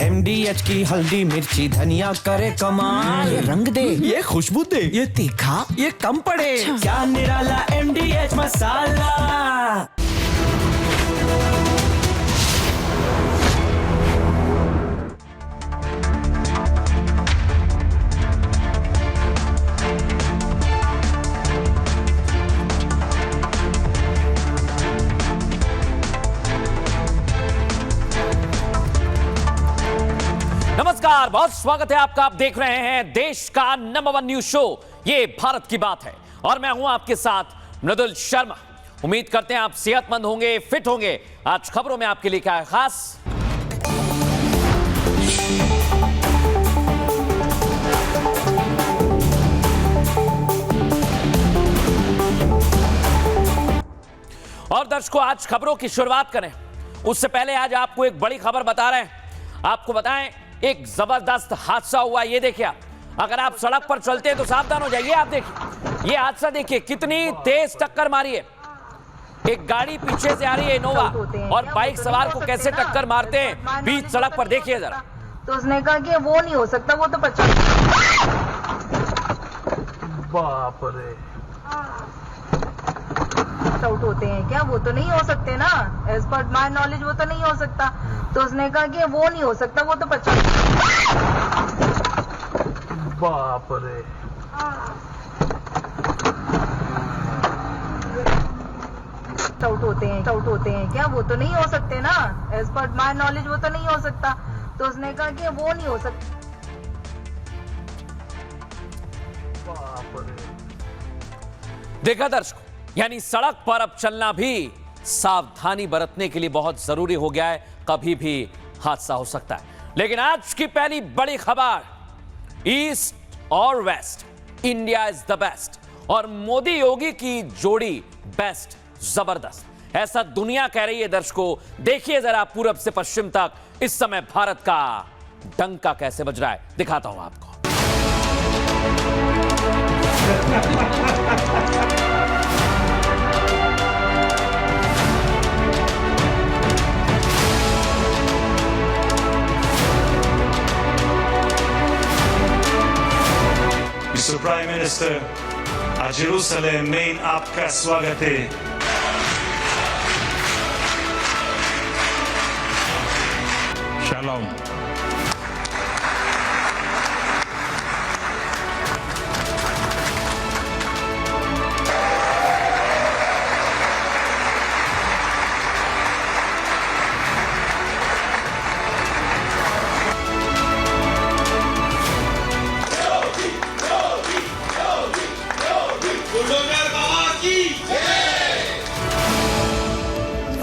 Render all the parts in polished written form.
MDH की हल्दी मिर्ची धनिया करे कमाल। ये रंग दे, ये खुशबू दे, ये तीखा, ये कम पड़े। क्या निराला MDH मसाला। नमस्कार, बहुत स्वागत है आपका। आप देख रहे हैं देश का नंबर 1 न्यूज शो, ये भारत की बात है, और मैं हूं आपके साथ मृदुल शर्मा। उम्मीद करते हैं आप सेहतमंद होंगे, फिट होंगे। आज खबरों में आपके लिए क्या है खास। और दर्शकों, आज खबरों की शुरुआत करें उससे पहले आज आपको एक बड़ी खबर बता रहे हैं। आपको बताएं, एक जबरदस्त हादसा हुआ। ये देखिए, अगर आप सड़क पर चलते हैं तो सावधान हो जाइए। आप देखिए, ये हादसा देखिए, कितनी तेज टक्कर मारी है। एक गाड़ी पीछे से आ रही है, इनोवा, और बाइक सवार को कैसे टक्कर मारते हैं बीच सड़क पर, देखिए जरा। तो उसने कहा कि वो नहीं हो सकता, वो तो 50। बाप रे, आउट होते हैं क्या? वो तो नहीं हो सकते ना, एज पर माय नॉलेज वो तो नहीं हो सकता। तो उसने कहा कि वो नहीं हो सकता, वो तो 50। बाप रे, आउट होते हैं क्या? वो तो नहीं हो सकते ना, एज पर माय नॉलेज वो तो नहीं हो सकता। तो उसने कहा कि वो नहीं हो सकता। बाप रे। देखा दर्शकों, यानी सड़क पर अब चलना भी सावधानी बरतने के लिए बहुत जरूरी हो गया है। कभी भी हादसा हो सकता है। लेकिन आज की पहली बड़ी खबर, ईस्ट और west, India is the best, और मोदी योगी की जोड़ी बेस्ट, जबरदस्त, ऐसा दुनिया कह रही है। दर्शकों देखिए जरा, पूरब से पश्चिम तक इस समय भारत का डंका कैसे बज रहा है, दिखाता हूं आपको। Mr. Prime Minister, a Jerusalem में आपका स्वागत है। Shalom.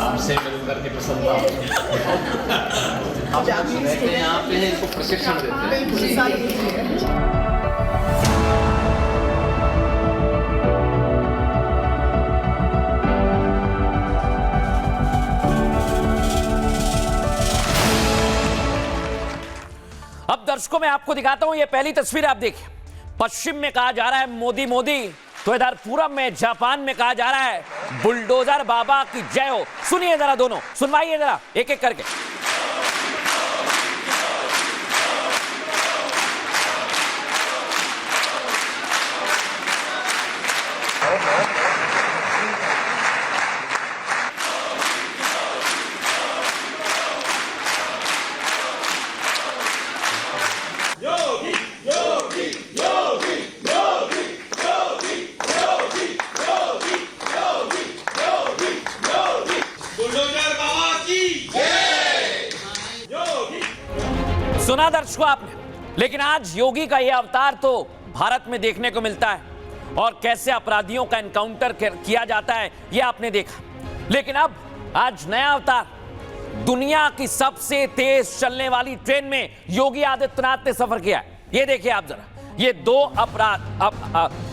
आपसे मिल करके पसंद आप रहते हैं यहाँ पे, इनको प्रशिक्षण देते हैं। अब दर्शकों मैं आपको दिखाता हूं, ये पहली तस्वीर आप देखिए। पश्चिम में कहा जा रहा है मोदी मोदी, तो इधर पूरब में जापान में कहा जा रहा है बुलडोजर बाबा की जय हो। सुनिए जरा, दोनों सुनवाइए जरा एक एक करके। सुना दर्शकों आपने, लेकिन आज योगी का यह अवतार तो भारत में देखने को मिलता है, और कैसे अपराधियों का एनकाउंटर किया जाता है यह आपने देखा। लेकिन अब आज नया अवतार, दुनिया की सबसे तेज चलने वाली ट्रेन में योगी आदित्यनाथ ने सफर किया है। ये देखिए आप जरा, ये दो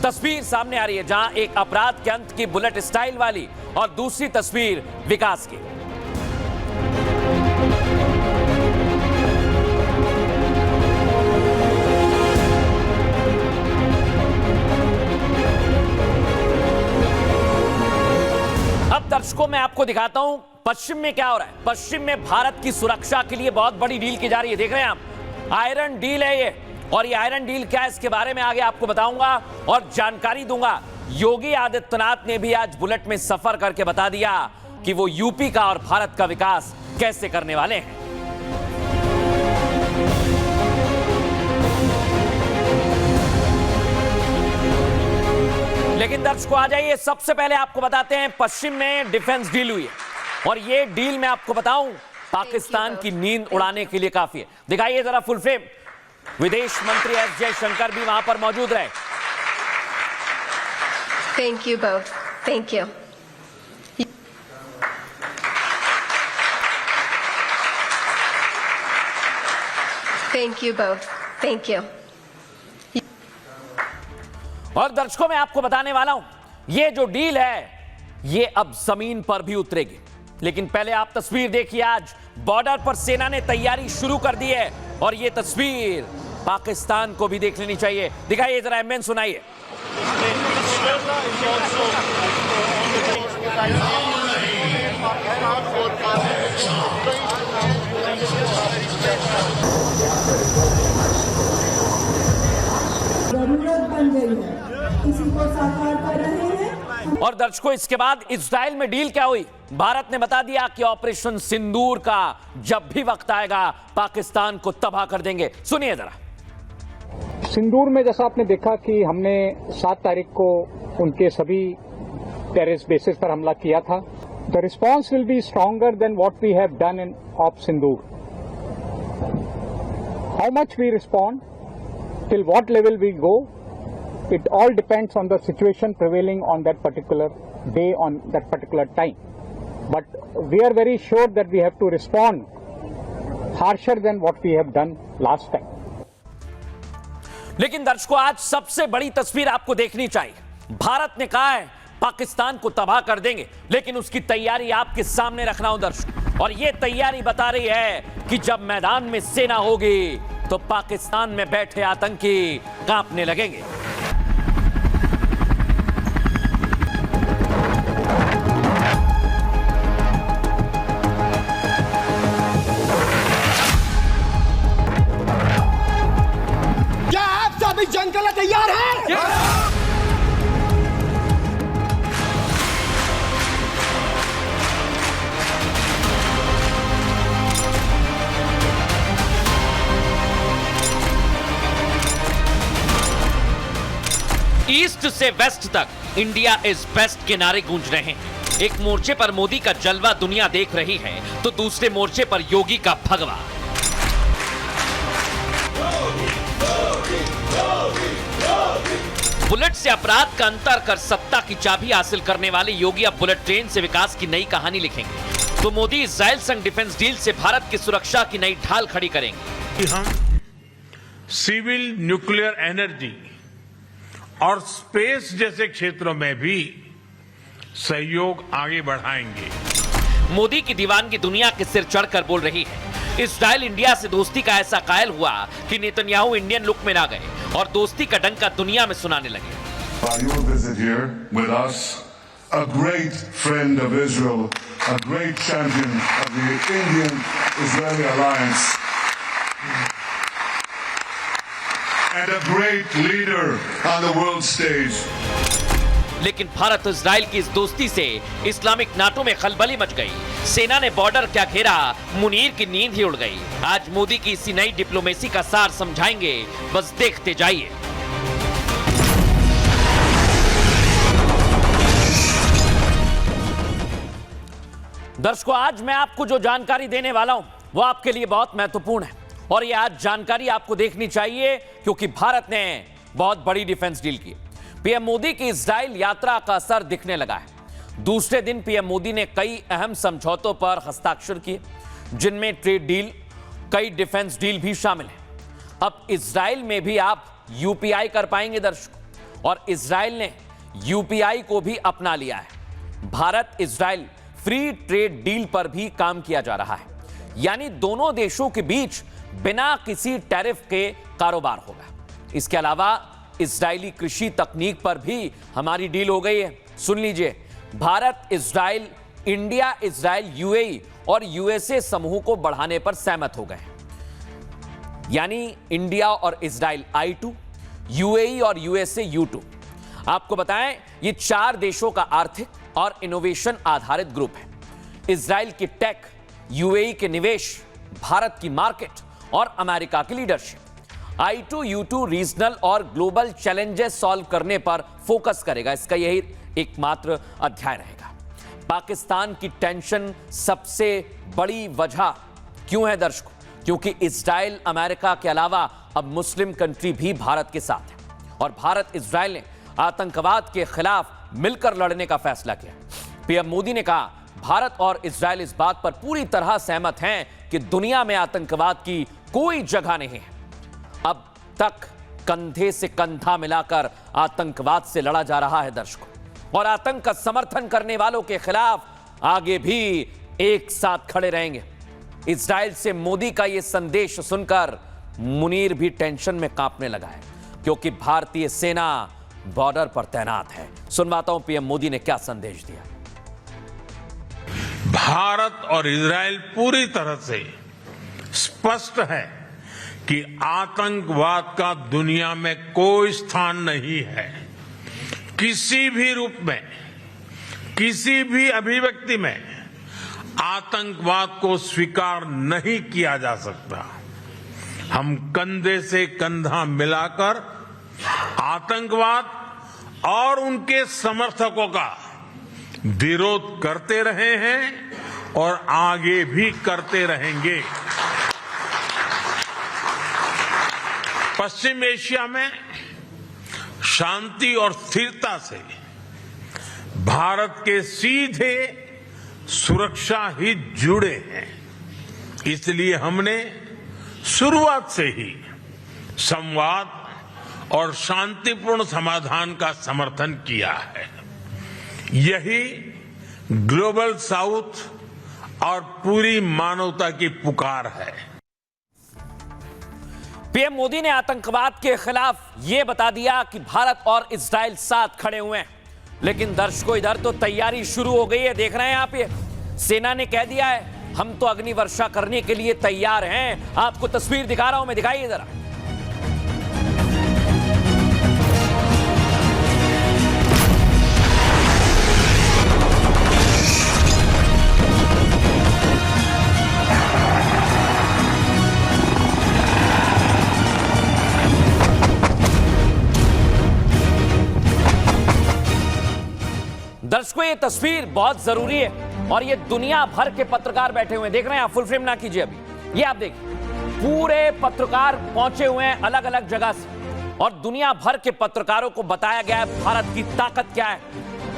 तस्वीर सामने आ रही है, जहां एक अपराध के अंत की बुलेट स्टाइल वाली और दूसरी तस्वीर विकास की। दर्शकों मैं आपको दिखाता हूं पश्चिम में क्या हो रहा है? पश्चिम में भारत की सुरक्षा के लिए बहुत बड़ी डील की जा रही है। देख रहे हैं आप, आयरन डील है ये। और ये आयरन डील क्या है, इसके बारे में आगे आपको बताऊंगा और जानकारी दूंगा। योगी आदित्यनाथ ने भी आज बुलेट में सफर करके बता दिया कि वो यूपी का और भारत का विकास कैसे करने वाले हैं। लेकिन दर्शकों आ जाइए, सबसे पहले आपको बताते हैं पश्चिम में डिफेंस डील हुई है और ये डील मैं आपको बताऊं पाकिस्तान की नींद उड़ाने के लिए काफी है। दिखाइए जरा फुल फ्रेम। विदेश मंत्री एस जयशंकर भी वहां पर मौजूद रहे। Thank you both. Thank you. Thank you both. Thank you. और दर्शकों मैं आपको बताने वाला हूं, ये जो डील है ये अब जमीन पर भी उतरेगी। लेकिन पहले आप तस्वीर देखिए, आज बॉर्डर पर सेना ने तैयारी शुरू कर दी है और ये तस्वीर पाकिस्तान को भी देख लेनी चाहिए। दिखाइए जरा, एमएन सुनाइए। जरूरत बन गई है, इसी को साकार कर रहे हैं। और दर्शकों इसके बाद इजराइल में डील क्या हुई? भारत ने बता दिया कि ऑपरेशन सिंदूर का जब भी वक्त आएगा पाकिस्तान को तबाह कर देंगे। सुनिए जरा। सिंदूर में जैसा आपने देखा कि हमने 7 तारीख को उनके सभी टेररिस्ट बेसिस पर हमला किया था। The response will be stronger than what we have done in of Sindoor. How much we respond, till what level we go, it all depends on the situation prevailing on that particular day, on that particular time. But we are very sure that we have to respond harsher than what we have done last time. लेकिन दर्शकों आज सबसे बड़ी तस्वीर आपको देखनी चाहिए। भारत ने कहा है पाकिस्तान को तबाह कर देंगे, लेकिन उसकी तैयारी आपके सामने रखना हो दर्शक। और यह तैयारी बता रही है कि जब मैदान में सेना होगी तो पाकिस्तान में बैठे आतंकी कांपने लगेंगे। क्या आप सभी जंग के लिए तैयार हैं? ईस्ट से वेस्ट तक इंडिया इज बेस्ट के नारे गूंज रहे हैं। एक मोर्चे पर मोदी का जलवा दुनिया देख रही है तो दूसरे मोर्चे पर योगी का भगवा। बुलेट से अपराध का अंतर कर सत्ता की चाबी हासिल करने वाले योगी अब बुलेट ट्रेन से विकास की नई कहानी लिखेंगे। तो मोदी इजराइल संग डिफेंस डील से भारत की सुरक्षा की नई ढाल खड़ी करेंगे। हम सिविल न्यूक्लियर एनर्जी और स्पेस जैसे क्षेत्रों में भी सहयोग आगे बढ़ाएंगे। मोदी की दीवानगी दुनिया के सिर चढ़कर बोल रही है। इजराइल इंडिया से दोस्ती का ऐसा कायल हुआ कि नेतन्याहू इंडियन लुक में ना गए और दोस्ती का डंका दुनिया में सुनाने लगे। Your visit here with us, a great friend of Israel, a great champion of the Indian-Israeli alliance, and a great leader on the world stage. लेकिन भारत इजराइल की इस दोस्ती से इस्लामिक नाटो में खलबली मच गई। सेना ने बॉर्डर क्या घेरा, मुनीर की नींद ही उड़ गई। आज मोदी की इसी नई डिप्लोमेसी का सार समझाएंगे, बस देखते जाइए। दर्शकों आज मैं आपको जो जानकारी देने वाला हूं वो आपके लिए बहुत महत्वपूर्ण है और ये आज जानकारी आपको देखनी चाहिए क्योंकि भारत ने बहुत बड़ी डिफेंस डील की। पीएम मोदी की इजराइल यात्रा का असर दिखने लगा है। दूसरे दिन पीएम मोदी ने कई अहम समझौतों पर हस्ताक्षर किए जिनमें ट्रेड डील, कई डिफेंस डील भी शामिल है। अब इजराइल में भी आप यूपीआई कर पाएंगे दर्शकों, और इजराइल ने यूपीआई को भी अपना लिया है। Bharat Israel free trade deal पर भी काम किया जा रहा है, यानी दोनों देशों के बीच बिना किसी टैरिफ के कारोबार होगा। इसके अलावा इजरायली कृषि तकनीक पर भी हमारी डील हो गई है। सुन लीजिए, Bharat Israel India, Israel, UAE और यूएसए समूह को बढ़ाने पर सहमत हो गए हैं। यानी इंडिया और इजराइल I2, यूएई और यूएसए U2। आपको बताएं, ये 4 देशों का आर्थिक और इनोवेशन आधारित ग्रुप है। इजराइल की टेक, यूएई के निवेश, भारत की मार्केट और अमेरिका की लीडरशिप। I2, U2 रीजनल और ग्लोबल चैलेंजेस सॉल्व करने पर फोकस करेगा। इसका यही एकमात्र अध्याय रहेगा। पाकिस्तान की टेंशन सबसे बड़ी वजह क्यों है दर्शकों? क्योंकि इजराइल, अमेरिका के अलावा अब मुस्लिम कंट्री भी भारत के साथ है और भारत, इजराइल ने आतंकवाद के खिलाफ मिलकर लड़ने का फैसला किया। पीएम मोदी ने कहा, भारत और इजराइल इस बात पर पूरी तरह सहमत हैं कि दुनिया में आतंकवाद की कोई जगह नहीं है। अब तक कंधे से कंधा मिलाकर आतंकवाद से लड़ा जा रहा है दर्शकों, और आतंक का समर्थन करने वालों के खिलाफ आगे भी एक साथ खड़े रहेंगे। इजराइल से मोदी का यह संदेश सुनकर मुनीर भी टेंशन में कांपने लगा है, क्योंकि भारतीय सेना बॉर्डर पर तैनात है। सुनवाता हूं पीएम मोदी ने क्या संदेश दिया। भारत और इजराइल पूरी तरह से स्पष्ट है कि आतंकवाद का दुनिया में कोई स्थान नहीं है। किसी भी रूप में, किसी भी अभिव्यक्ति में आतंकवाद को स्वीकार नहीं किया जा सकता। हम कंधे से कंधा मिलाकर आतंकवाद और उनके समर्थकों का विरोध करते रहे हैं और आगे भी करते रहेंगे। पश्चिम एशिया में शांति और स्थिरता से भारत के सीधे सुरक्षा ही जुड़े हैं। इसलिए हमने शुरुआत से ही संवाद और शांतिपूर्ण समाधान का समर्थन किया है। यही ग्लोबल साउथ और पूरी मानवता की पुकार है। पीएम मोदी ने आतंकवाद के खिलाफ यह बता दिया कि भारत और इजराइल साथ खड़े हुए हैं। लेकिन दर्शकों, इधर तो तैयारी शुरू हो गई है। देख रहे हैं आप, ये सेना ने कह दिया है, हम तो अग्नि वर्षा करने के लिए तैयार हैं। आपको तस्वीर दिखा रहा हूं मैं, दिखाइए जरा। दर्शकों, ये तस्वीर बहुत जरूरी है और ये दुनिया भर के पत्रकार बैठे हुए हैं। देख रहे हैं आप, फुल फ्रेम ना कीजिए अभी। ये आप देखिए, पूरे पत्रकार पहुंचे हुए हैं अलग अलग जगह से और दुनिया भर के पत्रकारों को बताया गया है भारत की ताकत क्या है।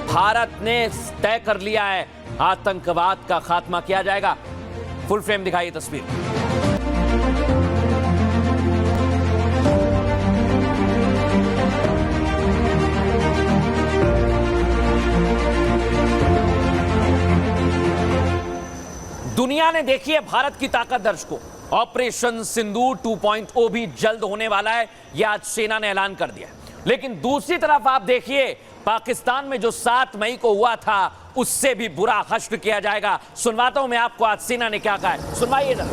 भारत ने तय कर लिया है, आतंकवाद का खात्मा किया जाएगा। फुल फ्रेम दिखाइए तस्वीर। दुनिया ने देखी है भारत की ताकत दर्शकों। ऑपरेशन सिंदूर 2.0 भी जल्द होने वाला है, यह आज सेना ने ऐलान कर दिया। लेकिन दूसरी तरफ आप देखिए, पाकिस्तान में जो 7 मई को हुआ था, उससे भी बुरा हश्र किया जाएगा। सुनवाता हूं मैं आपको आज सेना ने क्या कहा है, सुनवाइए जरा।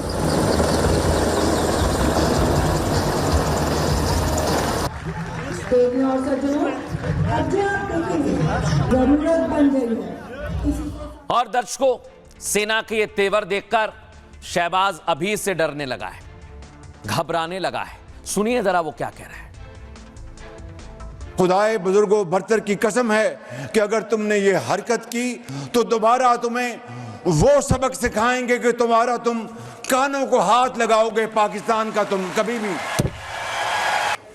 और सज्जनों, अब जो आप देखेंगे, जरूरत बन गई है। और दर्शकों, सेना के ये तेवर देखकर शहबाज अभी से डरने लगा है, घबराने लगा है। सुनिए जरा वो क्या कह रहा है। खुदाए बुजुर्गों बरतर की कसम है कि अगर तुमने ये हरकत की तो दोबारा तुम्हें वो सबक सिखाएंगे कि तुम कानों को हाथ लगाओगे पाकिस्तान का तुम कभी भी।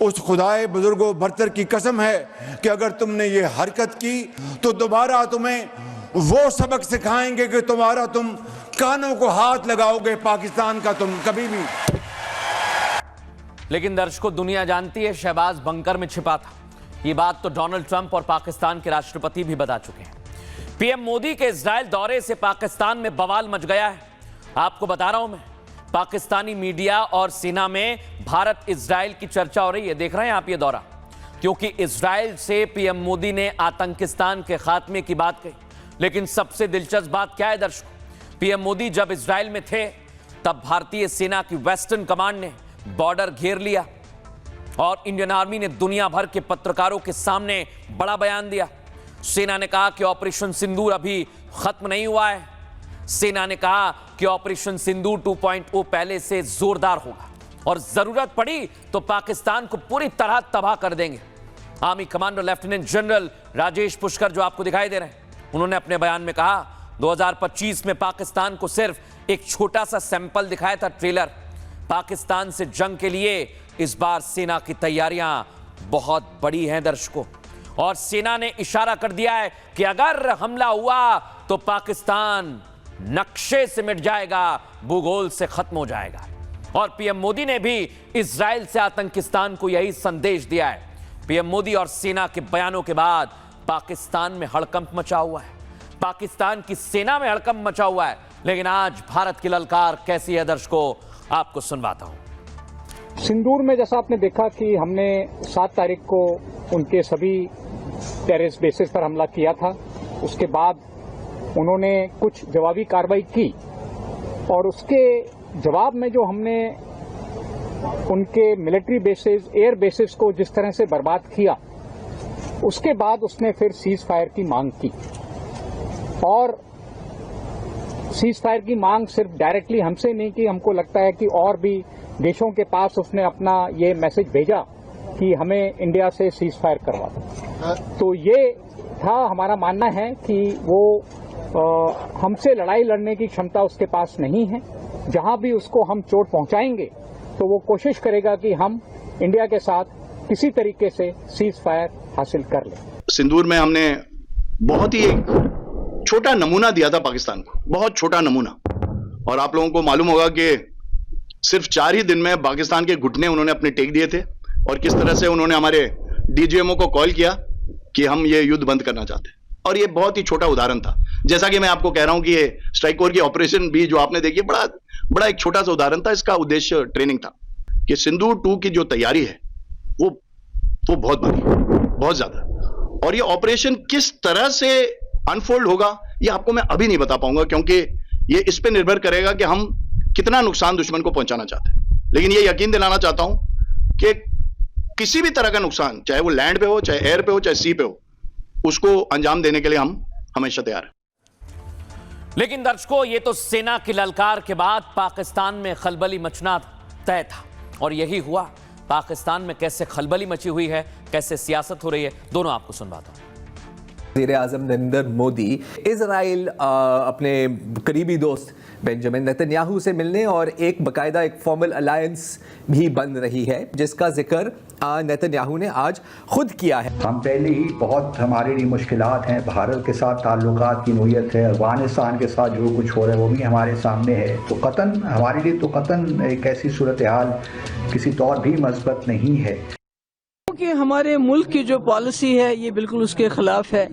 उस खुदाए बुजुर्गों बरतर की कसम है कि अगर तुमने ये हरकत की तो दोबारा तुम्हें वो सबक सिखाएंगे कि तुम कानों को हाथ लगाओगे पाकिस्तान का तुम कभी भी। लेकिन दर्शकों, दुनिया जानती है शहबाज बंकर में छिपा था। ये बात तो डोनाल्ड ट्रंप और पाकिस्तान के राष्ट्रपति भी बता चुके हैं। पीएम मोदी के इजराइल दौरे से पाकिस्तान में बवाल मच गया है। आपको बता रहा हूं मैं, पाकिस्तानी मीडिया और सेना में भारत इजराइल की चर्चा हो रही है। देख रहे हैं आप ये दौरा, क्योंकि इजराइल से पीएम मोदी ने आतंकिस्तान के खात्मे की बात कही। लेकिन सबसे दिलचस्प बात क्या है दर्शकों, पीएम मोदी जब इजराइल में थे तब भारतीय सेना की वेस्टर्न कमांड ने बॉर्डर घेर लिया और इंडियन आर्मी ने दुनिया भर के पत्रकारों के सामने बड़ा बयान दिया। सेना ने कहा कि ऑपरेशन सिंदूर अभी खत्म नहीं हुआ है। सेना ने कहा कि ऑपरेशन सिंदूर 2.0 पहले से जोरदार होगा और जरूरत पड़ी तो पाकिस्तान को पूरी तरह तबाह कर देंगे। Army commander lieutenant general Rajesh Pushkar जो आपको दिखाई दे रहे हैं, उन्होंने अपने बयान में कहा 2025 में पाकिस्तान को सिर्फ एक छोटा सा सैंपल दिखाया था ट्रेलर। पाकिस्तान से जंग के लिए इस बार सेना की तैयारियां बहुत बड़ी हैं दर्शकों, और सेना ने इशारा कर दिया है कि अगर हमला हुआ तो पाकिस्तान नक्शे से मिट जाएगा, भूगोल से खत्म हो जाएगा। और पीएम मोदी ने भी इजराइल से आतंकिस्तान को यही संदेश दिया है। पीएम मोदी और सेना के बयानों के बाद पाकिस्तान में हड़कंप मचा हुआ है, पाकिस्तान की सेना में हड़कंप मचा हुआ है। लेकिन आज भारत की ललकार कैसी है दर्शकों, आपको सुनवाता हूं। सिंदूर में जैसा आपने देखा कि हमने 7 तारीख को उनके सभी टेररिस्ट बेसिस पर हमला किया था। उसके बाद उन्होंने कुछ जवाबी कार्रवाई की और उसके जवाब में जो हमने उनके मिलिट्री बेसिस, एयर बेसिस को जिस तरह से बर्बाद किया, उसके बाद उसने फिर सीज फायर की मांग की। और सीज फायर की मांग सिर्फ डायरेक्टली हमसे नहीं की, हमको लगता है कि और भी देशों के पास उसने अपना ये मैसेज भेजा कि हमें इंडिया से सीज फायर करवा दो। तो ये था, हमारा मानना है कि वो हमसे लड़ाई लड़ने की क्षमता उसके पास नहीं है। जहां भी उसको हम चोट पहुंचाएंगे तो वो कोशिश करेगा कि हम इंडिया के साथ किसी तरीके से सीज फायर हासिल कर लें। सिंदूर में हमने बहुत ही एक छोटा नमूना दिया था पाकिस्तान को, बहुत छोटा नमूना। और आप लोगों को मालूम होगा कि सिर्फ 4 ही दिन में पाकिस्तान के घुटने उन्होंने अपने टेक दिए थे और किस तरह से उन्होंने हमारे डीजीएमओ को कॉल किया कि हम ये युद्ध बंद करना चाहते हैं। और ये बहुत ही छोटा उदाहरण था। जैसा कि मैं आपको कह रहा हूं कि ये स्ट्राइक कोर की ऑपरेशन भी जो आपने देखी, बड़ा एक छोटा सा उदाहरण था। इसका उद्देश्य ट्रेनिंग था कि सिंदूर 2 की जो तैयारी है वो बहुत बड़ी, बहुत ज्यादा। और ये ऑपरेशन किस तरह से अनफोल्ड होगा ये आपको मैं अभी नहीं बता पाऊंगा, क्योंकि ये इस पे निर्भर करेगा कि हम कितना नुकसान दुश्मन को पहुंचाना चाहते हैं। लेकिन ये यकीन दिलाना चाहता हूं कि किसी भी तरह का नुकसान, चाहे वो लैंड पे हो, चाहे एयर पे हो, चाहे सी पे हो, उसको अंजाम देने के लिए हम हमेशा तैयार हैं। लेकिन दर्शकों, ये तो सेना की ललकार के बाद पाकिस्तान में खलबली मचना तय था, और यही हुआ। पाकिस्तान में कैसे खलबली मची हुई है, कैसे सियासत हो रही है, दोनों आपको सुनवाता हूं। वज़ीर-ए-आज़म नरेंद्र मोदी इजराइल अपने करीबी दोस्त बेंजामिन नेतन्याहू से मिलने और एक बाकायदा एक फॉर्मल अलायंस भी बन रही है, जिसका जिक्र नेतन्याहू ने आज खुद किया है। हम पहले ही बहुत हमारे लिए मुश्किलात हैं, भारत के साथ ताल्लुकात की नोयत है, अफगानिस्तान के साथ जो कुछ हो रहा है वो भी हमारे सामने है। तो कतन हमारे लिए तो कतन एक ऐसी सूरत हाल किसी तौर भी मस्बत नहीं है कि हमारे मुल्क की जो पॉलिसी है ये बिल्कुल उसके खिलाफ है।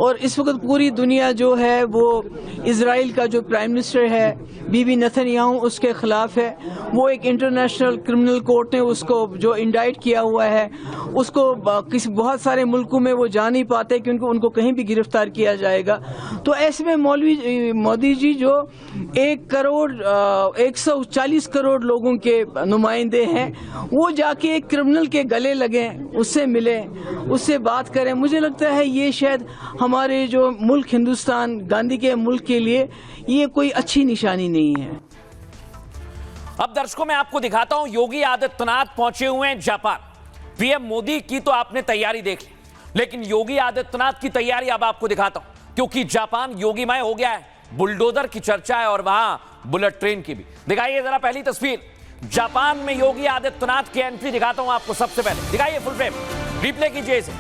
और इस वक्त पूरी दुनिया जो है वो इजराइल का जो प्राइम मिनिस्टर है बीबी नेतन्याहू उसके खिलाफ है। वो एक इंटरनेशनल क्रिमिनल कोर्ट ने उसको जो इंडाइट किया हुआ है, उसको किसी बहुत सारे मुल्कों में वो जा नहीं पाते क्योंकि उनको कहीं भी गिरफ्तार किया जाएगा। तो ऐसे में मोदी जी जो 140 करोड़ लोगों के नुमाइंदे हैं, वो जाके एक क्रिमिनल के गले लगे, उससे मिले, उससे बात करें। मुझे लगता है ये शायद हमारे जो मुल्क हिंदुस्तान, गांधी के मुल्क के लिए ये कोई अच्छी निशानी नहीं है। अब दर्शकों मैं आपको दिखाता हूं, योगी आदित्यनाथ पहुंचे हुए हैं जापान। पीएम मोदी की तो आपने तैयारी देख ली, लेकिन योगी आदित्यनाथ की तैयारी अब आपको दिखाता हूं, क्योंकि जापान योगीमय हो गया है। बुलडोजर की चर्चा है और वहां बुलेट ट्रेन की भी। दिखाइए जरा पहली तस्वीर, जापान में योगी आदित्यनाथ की एंट्री दिखाता हूं आपको। सबसे पहले दिखाइए फुल फ्रेम, रिप्ले कीजिए इसे।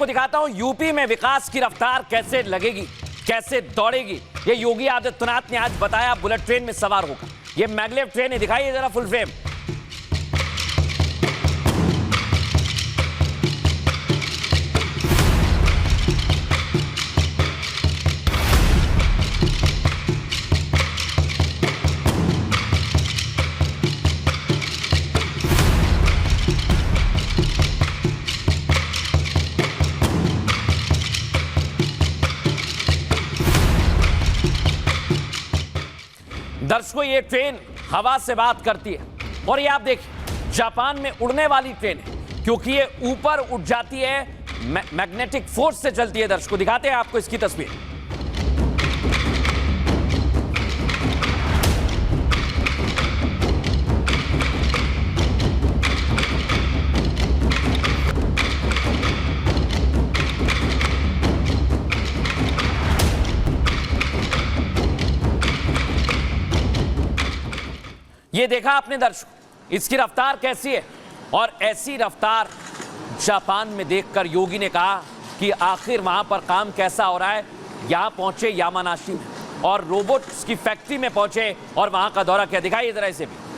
आपको दिखाता हूं यूपी में विकास की रफ्तार कैसे लगेगी, कैसे दौड़ेगी। ये योगी आदित्यनाथ ने आज बताया बुलेट ट्रेन में सवार होकर। ये मैगलेव ट्रेन है, दिखाइए जरा फुल फ्रेम। दर्शकों, ये ट्रेन हवा से बात करती है और ये आप देखिए जापान में उड़ने वाली ट्रेन है, क्योंकि ये ऊपर उठ जाती है, मैग्नेटिक फोर्स से चलती है। दर्शकों दिखाते हैं आपको इसकी तस्वीर। ये देखा आपने दर्शकों, इसकी रफ्तार कैसी है, और ऐसी रफ्तार जापान में देखकर योगी ने कहा कि आखिर वहां पर काम कैसा हो रहा है। यहां पहुंचे यामानाशी में और रोबोट्स की फैक्ट्री में पहुंचे और वहां का दौरा किया। दिखाइए जरा इसे भी।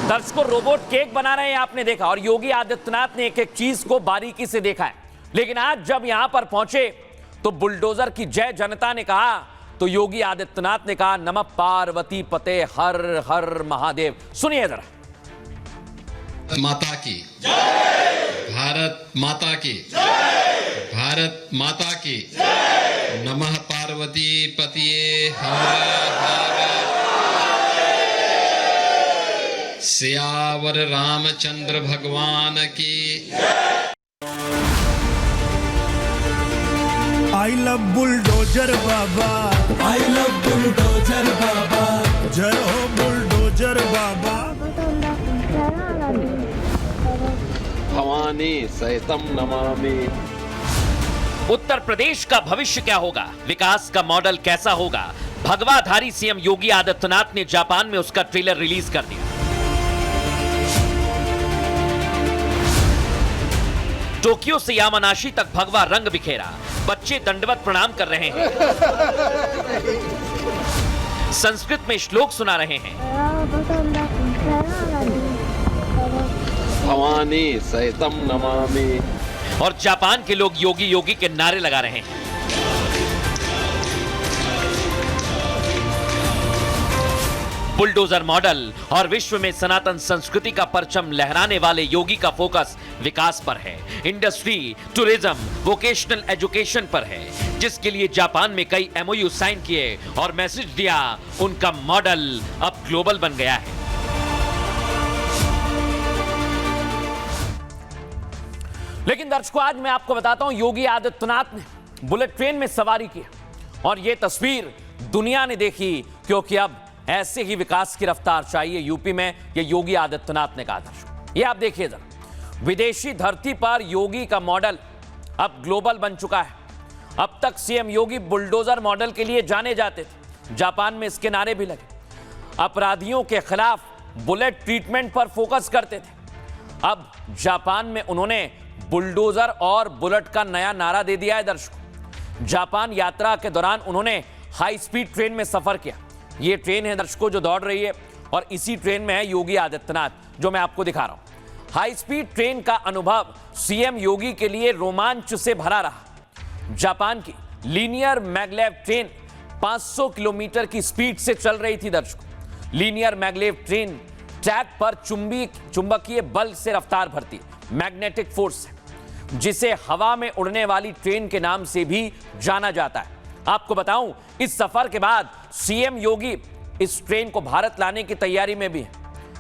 दर्शकों, रोबोट केक बना रहे हैं आपने देखा, और योगी आदित्यनाथ ने एक एक चीज को बारीकी से देखा है। लेकिन आज जब यहां पर पहुंचे तो बुलडोजर की जय जनता ने कहा, तो योगी आदित्यनाथ ने कहा नमः पार्वती पते हर हर महादेव। सुनिए जरा। माता की जय, भारत माता की जय, भारत माता की जय, नमः पार्वती पतिये हर हर, सियावर रामचंद्र भगवान की। I love bulldozer Baba, I love bulldozer Baba, जय हो बुलडोजर बाबा। भवानी सहितम नमामि। उत्तर प्रदेश का भविष्य क्या होगा, विकास का मॉडल कैसा होगा? भगवाधारी सीएम योगी आदित्यनाथ ने जापान में उसका ट्रेलर रिलीज कर दिया। टोक्यो से यामानाशी तक भगवा रंग बिखेरा, बच्चे दंडवत प्रणाम कर रहे हैं, संस्कृत में श्लोक सुना रहे हैं। भवानी सहितम नमामि। और जापान के लोग योगी योगी के नारे लगा रहे हैं। बुलडोजर मॉडल और विश्व में सनातन संस्कृति का परचम लहराने वाले योगी का फोकस विकास पर है, इंडस्ट्री, टूरिज्म, वोकेशनल एजुकेशन पर है, जिसके लिए जापान में कई एमओयू साइन किए और मैसेज दिया। उनका मॉडल अब ग्लोबल बन गया है। लेकिन दर्शकों, आज मैं आपको बताता हूं योगी आदित्यनाथ ने बुलेट ट्रेन में सवारी की और यह तस्वीर दुनिया ने देखी, क्योंकि अब ऐसे ही विकास की रफ्तार चाहिए यूपी में, ये योगी आदित्यनाथ ने कहा था। ये आप देखिए जरा, विदेशी धरती पर योगी का मॉडल अब ग्लोबल बन चुका है। अब तक सीएम योगी बुलडोजर मॉडल के लिए जाने जाते थे, जापान में इसके नारे भी लगे। अपराधियों के खिलाफ बुलेट ट्रीटमेंट पर फोकस करते थे। अब जापान में उन्होंने बुलडोजर और बुलेट का नया नारा दे दिया है। दर्शकों, जापान यात्रा के दौरान उन्होंने हाई स्पीड ट्रेन में सफर किया। ये ट्रेन है दर्शकों जो दौड़ रही है, और इसी ट्रेन में है योगी आदित्यनाथ, जो मैं आपको दिखा रहा हूं। हाई स्पीड ट्रेन का अनुभव सीएम योगी के लिए रोमांच से भरा रहा। जापान की लीनियर मैगलेव ट्रेन 500 किलोमीटर की स्पीड से चल रही थी। दर्शकों, लीनियर मैगलेव ट्रेन ट्रैक पर चुंबकीय बल से रफ्तार भरती, मैग्नेटिक फोर्स से, जिसे हवा में उड़ने वाली ट्रेन के नाम से भी जाना जाता है। आपको बताऊं, इस सफर के बाद सीएम योगी इस ट्रेन को भारत लाने की तैयारी में भी है।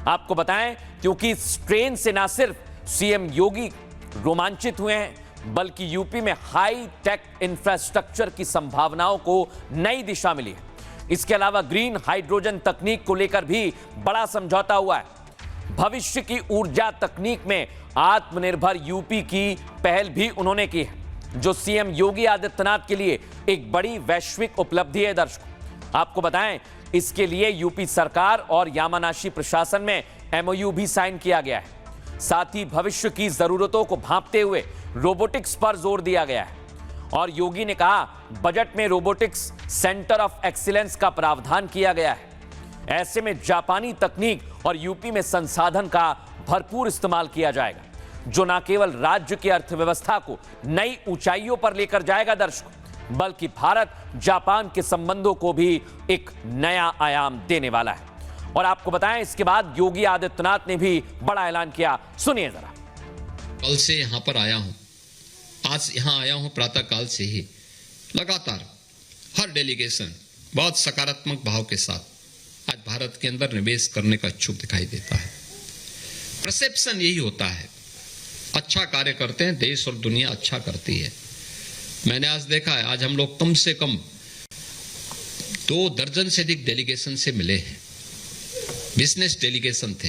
आपको बताएं, क्योंकि इस ट्रेन से ना सिर्फ सीएम योगी रोमांचित हुए हैं, बल्कि यूपी में हाई टेक इंफ्रास्ट्रक्चर की संभावनाओं को नई दिशा मिली है। इसके अलावा ग्रीन हाइड्रोजन तकनीक को लेकर भी बड़ा समझौता हुआ है। भविष्य की ऊर्जा तकनीक में आत्मनिर्भर यूपी की पहल भी उन्होंने की है, जो सीएम योगी आदित्यनाथ के लिए एक बड़ी वैश्विक उपलब्धि है। दर्शकों, आपको बताएं, इसके लिए यूपी सरकार और यामानाशी प्रशासन में एमओयू भी साइन किया गया है। साथ ही भविष्य की जरूरतों को भांपते हुए रोबोटिक्स पर जोर दिया गया है और योगी ने कहा, बजट में रोबोटिक्स सेंटर ऑफ एक्सीलेंस का प्रावधान किया गया है। ऐसे में जापानी तकनीक और यूपी में संसाधन का भरपूर इस्तेमाल किया जाएगा, जो न केवल राज्य की अर्थव्यवस्था को नई ऊंचाइयों पर लेकर जाएगा दर्शकों, बल्कि भारत जापान के संबंधों को भी एक नया आयाम देने वाला है। और आपको बताएं, इसके बाद योगी आदित्यनाथ ने भी बड़ा ऐलान किया, सुनिए जरा। कल से यहां पर आया हूं, आज यहां आया हूं प्रातः काल से ही। लगातार हर डेलीगेशन बहुत सकारात्मक भाव के साथ आज भारत के अंदर निवेश करने का इच्छुक दिखाई देता है। परसेप्शन यही होता है, अच्छा कार्य करते हैं, देश और दुनिया अच्छा करती है। मैंने आज देखा है, आज हम लोग कम से कम 2 दर्जन से अधिक डेलीगेशन से मिले हैं। बिजनेस डेलीगेशन थे,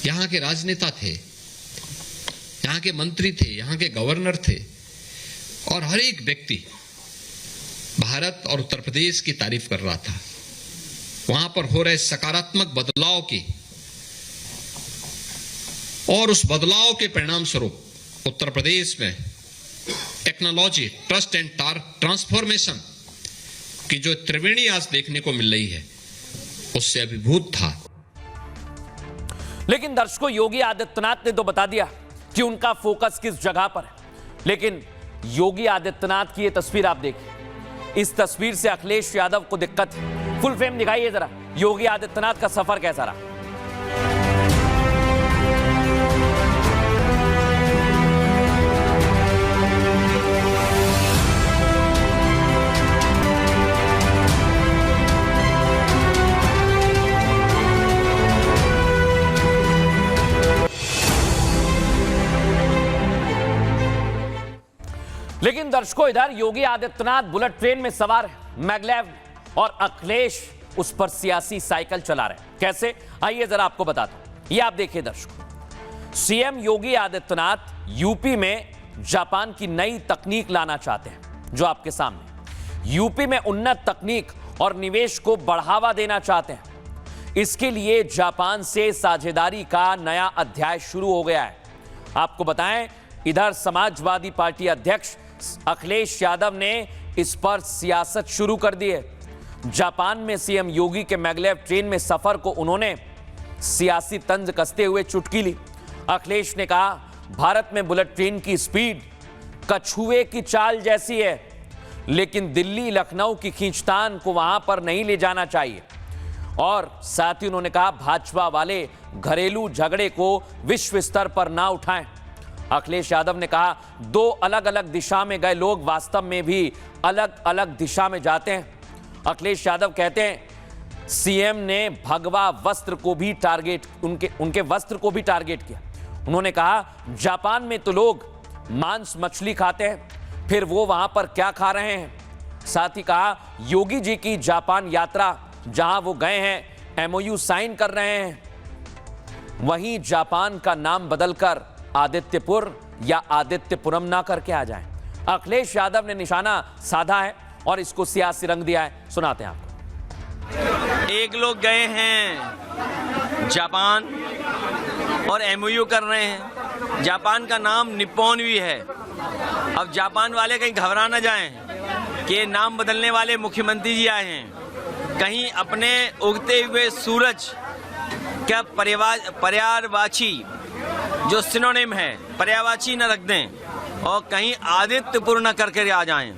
यहाँ के राजनेता थे, यहाँ के मंत्री थे, यहाँ के गवर्नर थे और हर एक व्यक्ति भारत और उत्तर प्रदेश की तारीफ कर रहा था। वहां पर हो रहे सकारात्मक बदलाव की और उस बदलाव के परिणाम स्वरूप उत्तर प्रदेश में टेक्नोलॉजी, ट्रस्ट एंड ट्रांसफॉर्मेशन की जो त्रिवेणी आज देखने को मिल रही है, उससे अभिभूत था। लेकिन दर्शकों, योगी आदित्यनाथ ने तो बता दिया कि उनका फोकस किस जगह पर है। लेकिन योगी आदित्यनाथ की यह तस्वीर आप देखिए, इस तस्वीर से अखिलेश यादव को दिक्कत है। फुल फ्रेम दिखाइए जरा, योगी आदित्यनाथ का सफर कैसा रहा। लेकिन दर्शकों, इधर योगी आदित्यनाथ बुलेट ट्रेन में सवार है मैगलेव, और अखिलेश उस पर सियासी साइकिल चला रहे हैं। कैसे, आइए जरा आपको बताता हूं। ये आप देखिए दर्शकों, सीएम योगी आदित्यनाथ यूपी में जापान की नई तकनीक लाना चाहते हैं, जो आपके सामने। यूपी में उन्नत तकनीक और निवेश को बढ़ावा देना चाहते हैं। इसके लिए जापान से साझेदारी का नया अध्याय शुरू हो गया है। आपको बताएं, इधर समाजवादी पार्टी अध्यक्ष अखिलेश यादव ने इस पर सियासत शुरू कर दी है। जापान में सीएम योगी के मैगलेव ट्रेन में सफर को उन्होंने सियासी तंज कसते हुए चुटकी ली। अखिलेश ने कहा, भारत में बुलेट ट्रेन की स्पीड कछुए की चाल जैसी है, लेकिन दिल्ली लखनऊ की खींचतान को वहां पर नहीं ले जाना चाहिए। और साथ ही उन्होंने कहा, भाजपा वाले घरेलू झगड़े को विश्व स्तर पर ना उठाएं। अखिलेश यादव ने कहा, 2 अलग अलग दिशा में गए लोग वास्तव में भी अलग अलग दिशा में जाते हैं। अखिलेश यादव कहते हैं, सीएम ने भगवा वस्त्र को भी टारगेट उनके वस्त्र को भी टारगेट किया। उन्होंने कहा, जापान में तो लोग मांस मछली खाते हैं, फिर वो वहां पर क्या खा रहे हैं। साथ ही कहा, योगी जी की जापान यात्रा, जहां वो गए हैं, एमओयू साइन कर रहे हैं, वहीं जापान का नाम बदलकर आदित्यपुर या आदित्यपुरम ना करके आ जाएं। अखिलेश यादव ने निशाना साधा है और इसको सियासी रंग दिया है। सुनाते हैं आपको। एक लोग गए हैं जापान और एमओयू कर रहे हैं। जापान का नाम निप्पॉन भी है। अब जापान वाले कहीं घबरा ना जाएं कि नाम बदलने वाले मुख्यमंत्री जी आए हैं, कहीं अपने उगते हुए सूरज क्या पर्यायवाची जो सिनोनिम है पर्यायवाची न रख दें और कहीं आदित्यपुर न करके आ जाएं।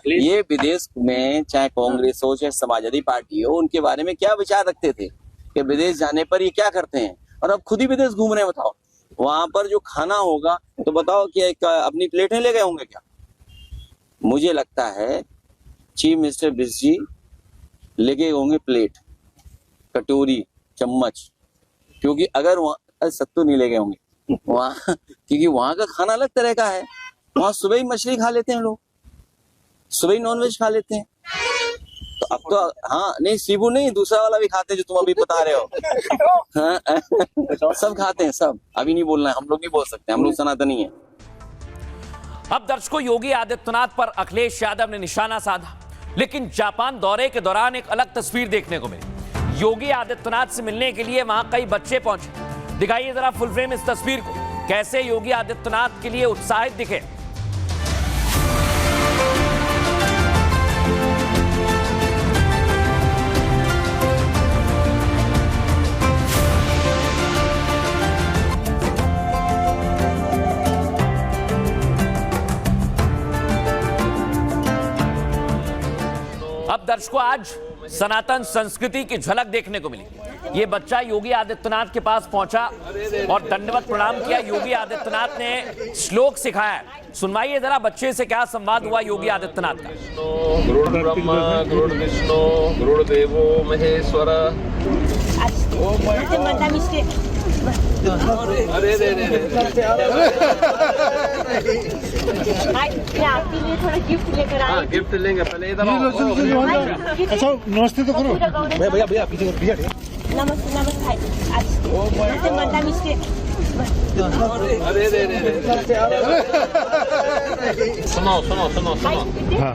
ये विदेश में चाहे कांग्रेस हो चाहे समाजवादी पार्टी हो, उनके बारे में क्या विचार रखते थे कि विदेश जाने पर ये क्या करते हैं, और अब खुद ही विदेश घूम रहे हैं। बताओ, वहां पर जो खाना होगा तो बताओ कि अपनी प्लेटें ले गए होंगे क्या? मुझे लगता है चीफ मिनिस्टर बिस जी लेके होंगे प्लेट, कटोरी, चम्मच, क्योंकि अगर वहां सत्तू नहीं ले गए होंगे वहाँ क्योंकि वहाँ का खाना अलग तरह का है। वहाँ सुबह ही मछली खा लेते हैं लोग, सुबह ही नॉनवेज खा लेते हैं। तो अब तो हाँ नहीं, सीबू नहीं, दूसरा वाला भी खाते हैं जो तुम अभी बता रहे हो। हाँ, सब खाते हैं सब। अभी नहीं बोलना है, हम लोग नहीं बोल सकते, हम लोग सनातनी हैं। अब दर्शकों, योगी आदित्यनाथ पर अखिलेश यादव ने निशाना साधा, लेकिन जापान दौरे के दौरान एक अलग तस्वीर देखने को मिली। योगी आदित्यनाथ से मिलने के लिए वहां कई बच्चे पहुंचे। दिखाइए जरा फुल फ्रेम इस तस्वीर को, कैसे योगी आदित्यनाथ के लिए उत्साहित दिखे। अब दर्शकों, आज सनातन संस्कृति की झलक देखने को मिली। ये बच्चा योगी आदित्यनाथ के पास पहुंचा और दंडवत प्रणाम किया। योगी आदित्यनाथ ने श्लोक सिखाया। सुनवाइए जरा बच्चे से क्या संवाद हुआ योगी आदित्यनाथ का। गुरु ब्रह्मा गुरु विष्णु गुरुदेवो महेश्वर। अरे आपके लिए थोड़ा गिफ्ट लेकर आए। गिफ्ट लेंगे पहले इधर। अच्छा नमस्ते तो करो। भैया पीछे नमस्ते भाई। सुनो। हाँ।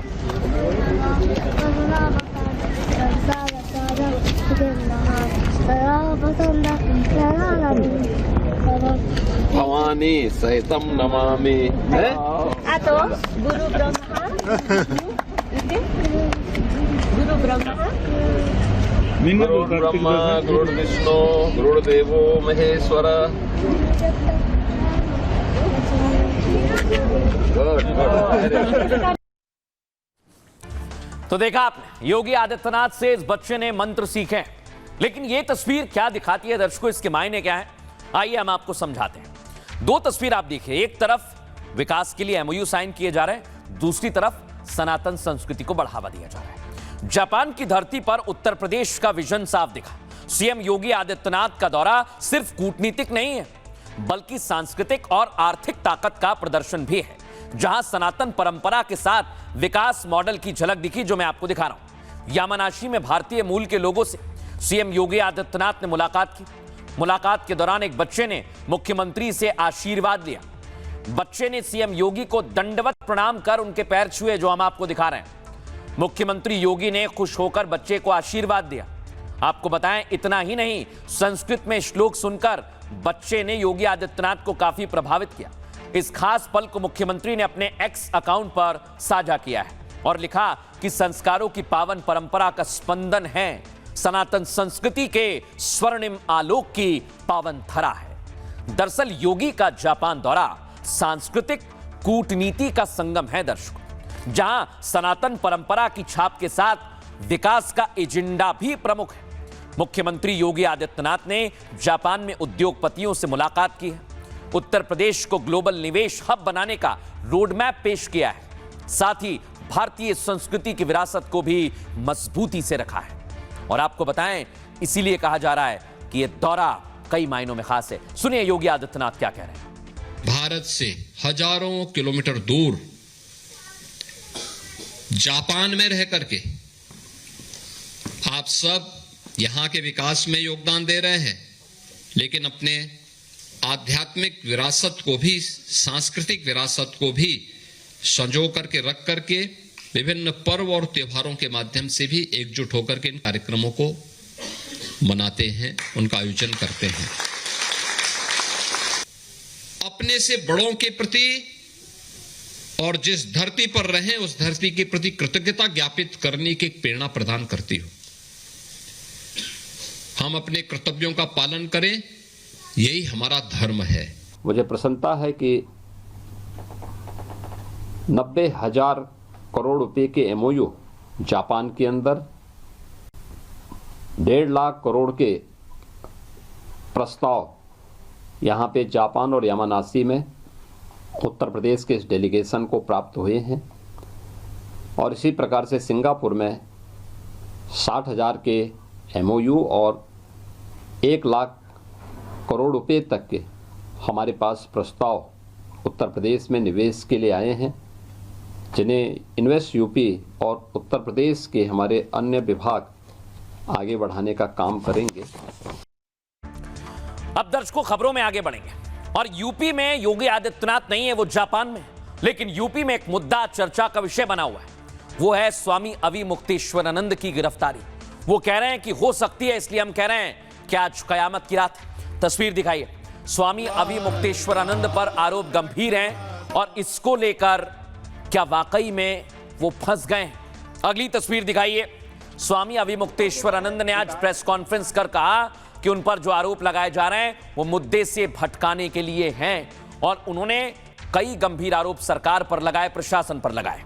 भवानी सहितम नमामि। तो गुरु ब्रह्मा गुरु विष्णु गुरुदेवो महेश्वर। तो देखा आपने, योगी आदित्यनाथ से इस बच्चे ने मंत्र सीखे। लेकिन यह तस्वीर क्या दिखाती है दर्शकों, इसके मायने क्या है, आइए हम आपको समझाते हैं। दो तस्वीर आप देखिए, एक तरफ विकास के लिए एमओयू साइन किए जा रहे हैं, दूसरी तरफ सनातन संस्कृति को बढ़ावा दिया जा रहा है। जापान की धरती पर उत्तर प्रदेश का विजन साफ दिखा। सीएम योगी आदित्यनाथ का दौरा सिर्फ कूटनीतिक नहीं है, बल्कि सांस्कृतिक और आर्थिक ताकत का प्रदर्शन भी है, जहां सनातन परंपरा के साथ विकास मॉडल की झलक दिखी, जो मैं आपको दिखा रहा हूं। यामानाशी में भारतीय मूल के लोगों से सीएम योगी आदित्यनाथ ने मुलाकात की। मुलाकात के दौरान एक बच्चे ने मुख्यमंत्री से आशीर्वाद लिया। बच्चे ने सीएम योगी को दंडवत प्रणाम कर उनके पैर छुए, जो हम आपको दिखा रहे हैं। मुख्यमंत्री योगी ने खुश होकर बच्चे को आशीर्वाद दिया। आपको बताएं, इतना ही नहीं, संस्कृत में श्लोक सुनकर बच्चे ने योगी आदित्यनाथ को काफी प्रभावित किया। इस खास पल को मुख्यमंत्री ने अपने एक्स अकाउंट पर साझा किया है और लिखा कि संस्कारों की पावन परंपरा का स्पंदन है, सनातन संस्कृति के स्वर्णिम आलोक की पावन धरा है। दरअसल योगी का जापान दौरा सांस्कृतिक कूटनीति का संगम है दर्शकों, जहां सनातन परंपरा की छाप के साथ विकास का एजेंडा भी प्रमुख है। मुख्यमंत्री योगी आदित्यनाथ ने जापान में उद्योगपतियों से मुलाकात की है, उत्तर प्रदेश को ग्लोबल निवेश हब बनाने का रोडमैप पेश किया है, साथ ही भारतीय संस्कृति की विरासत को भी मजबूती से रखा है। और आपको बताएं, इसीलिए कहा जा रहा है कि यह दौरा कई मायनों में खास है। सुनिए योगी आदित्यनाथ क्या कह रहे हैं। भारत से हजारों किलोमीटर दूर जापान में रह करके आप सब यहां के विकास में योगदान दे रहे हैं, लेकिन अपने आध्यात्मिक विरासत को भी, सांस्कृतिक विरासत को भी संजो करके रख करके विभिन्न पर्व और त्योहारों के माध्यम से भी एकजुट होकर के इन कार्यक्रमों को मनाते हैं, उनका आयोजन करते हैं। अपने से बड़ों के प्रति और जिस धरती पर रहें उस धरती के प्रति कृतज्ञता ज्ञापित करने की प्रेरणा प्रदान करती हो। हम अपने कर्तव्यों का पालन करें, यही हमारा धर्म है। मुझे प्रसन्नता है कि 90,000 करोड़ रुपए के एमओयू जापान के अंदर 1.5 लाख करोड़ के प्रस्ताव यहाँ पे जापान और यामानाशी में उत्तर प्रदेश के इस डेलीगेशन को प्राप्त हुए हैं। और इसी प्रकार से सिंगापुर में 60,000 के एमओयू और 1 लाख करोड़ रुपए तक के हमारे पास प्रस्ताव उत्तर प्रदेश में निवेश के लिए आए हैं, जिन्हें इन्वेस्ट यूपी और उत्तर प्रदेश के हमारे अन्य विभाग आगे बढ़ाने का काम करेंगे। अब दर्शकों खबरों में आगे बढ़ेंगे और यूपी में योगी आदित्यनाथ नहीं है, वो जापान में, लेकिन यूपी में एक मुद्दा चर्चा का विषय बना हुआ है, वो है स्वामी अविमुक्तेश्वरानंद की गिरफ्तारी। वो कह रहे हैं कि हो सकती है, इसलिए हम कह रहे हैं कि आज कयामत की रात है। तस्वीर दिखाइए। स्वामी अविमुक्तेश्वरानंद पर आरोप गंभीर हैं और इसको लेकर क्या वाकई में वो फंस गए हैं? अगली तस्वीर दिखाइए। स्वामी अविमुक्तेश्वरानंद ने आज प्रेस कॉन्फ्रेंस कर कहा कि उन पर जो आरोप लगाए जा रहे हैं वो मुद्दे से भटकाने के लिए हैं और उन्होंने कई गंभीर आरोप सरकार पर लगाए, प्रशासन पर लगाए।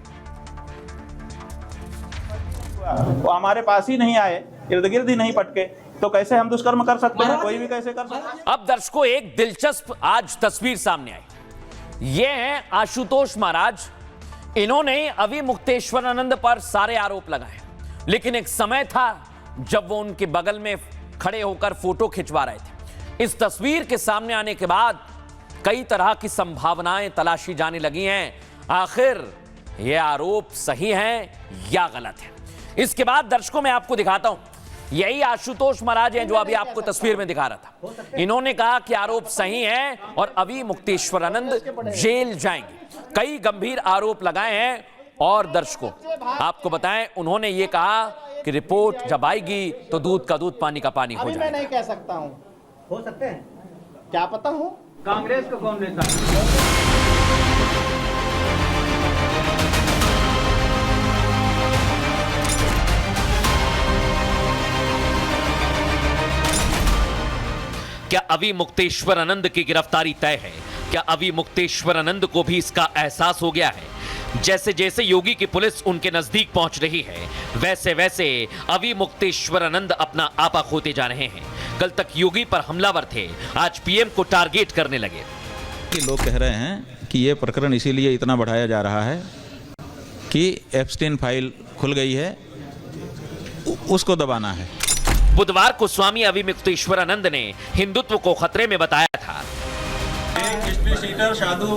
वो हमारे पास ही नहीं आए, इर्द गिर्द ही नहीं पटके, तो कैसे हम दुष्कर्म कर सकते हैं? कोई भी कैसे कर सकता है? अब दर्शकों एक दिलचस्प आज तस्वीर सामने आई। ये हैं आशुतोष महाराज। इन्होंने अविमुक्तेश्वरानंद पर सारे आरोप लगाए, लेकिन एक समय था जब वो उनके बगल में खड़े होकर फोटो खिंचवा रहे थे। इस तस्वीर के सामने आने के बाद कई तरह की संभावनाएं तलाशी जाने लगी हैं, आखिर ये आरोप सही हैं या गलत है। इसके बाद दर्शकों मैं आपको दिखाता हूं, यही आशुतोष महाराज हैं जो अभी आपको तस्वीर में दिखा रहा था। इन्होंने कहा कि आरोप सही है और अविमुक्तेश्वरानंद जेल जाएंगे। कई गंभीर आरोप लगाए हैं और दर्शकों आपको बताएं, उन्होंने ये कहा कि रिपोर्ट जब आएगी तो दूध का दूध पानी का पानी हो जाएगा। मैं नहीं कह सकता हूं, हो सकते हैं, क्या पता हूं। कांग्रेस का कौन नेता? क्या अविमुक्तेश्वरानंद की गिरफ्तारी तय है? क्या अविमुक्तेश्वरानंद को भी इसका एहसास हो गया है? जैसे जैसे योगी की पुलिस उनके नजदीक पहुंच रही है, वैसे वैसे अविमुक्तेश्वरानंद अपना आपा खोते जा रहे हैं। कल तक योगी पर हमलावर थे, आज पीएम को टारगेट करने लगे। लोग कह रहे हैं कि यह प्रकरण इसीलिए इतना बढ़ाया जा रहा है कि एप्स्टीन फाइल खुल गई है, उसको दबाना है। बुधवार को स्वामी अविमुक्तेश्वरानंद ने हिंदुत्व को खतरे में बताया था। एक हिस्ट्री सीटर साधु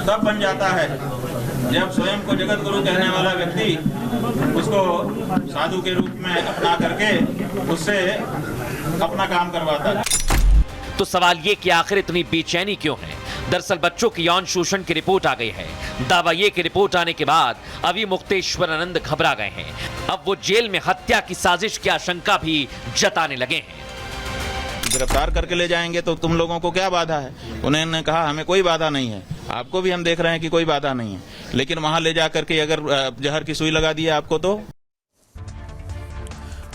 तब बन जाता है जब स्वयं को जगत गुरु कहने वाला व्यक्ति उसको साधु के रूप में अपना करके उससे अपना काम करवाता है। तो सवाल ये कि आखिर इतनी बेचैनी क्यों है? दरअसल बच्चों की यौन शोषण की रिपोर्ट आ गई है। दावा ये कि रिपोर्ट आने के बाद अविमुक्तेश्वरानंद घबरा गए हैं। अब वो जेल में हत्या की साजिश की आशंका भी जताने लगे हैं। गिरफ्तार करके ले जाएंगे तो तुम लोगों को क्या बाधा है? उन्होंने कहा हमें कोई बाधा नहीं है, आपको भी हम देख रहे हैं कि कोई बाधा नहीं है, लेकिन वहां ले जाकर के अगर जहर की सुई लगा दी आपको तो।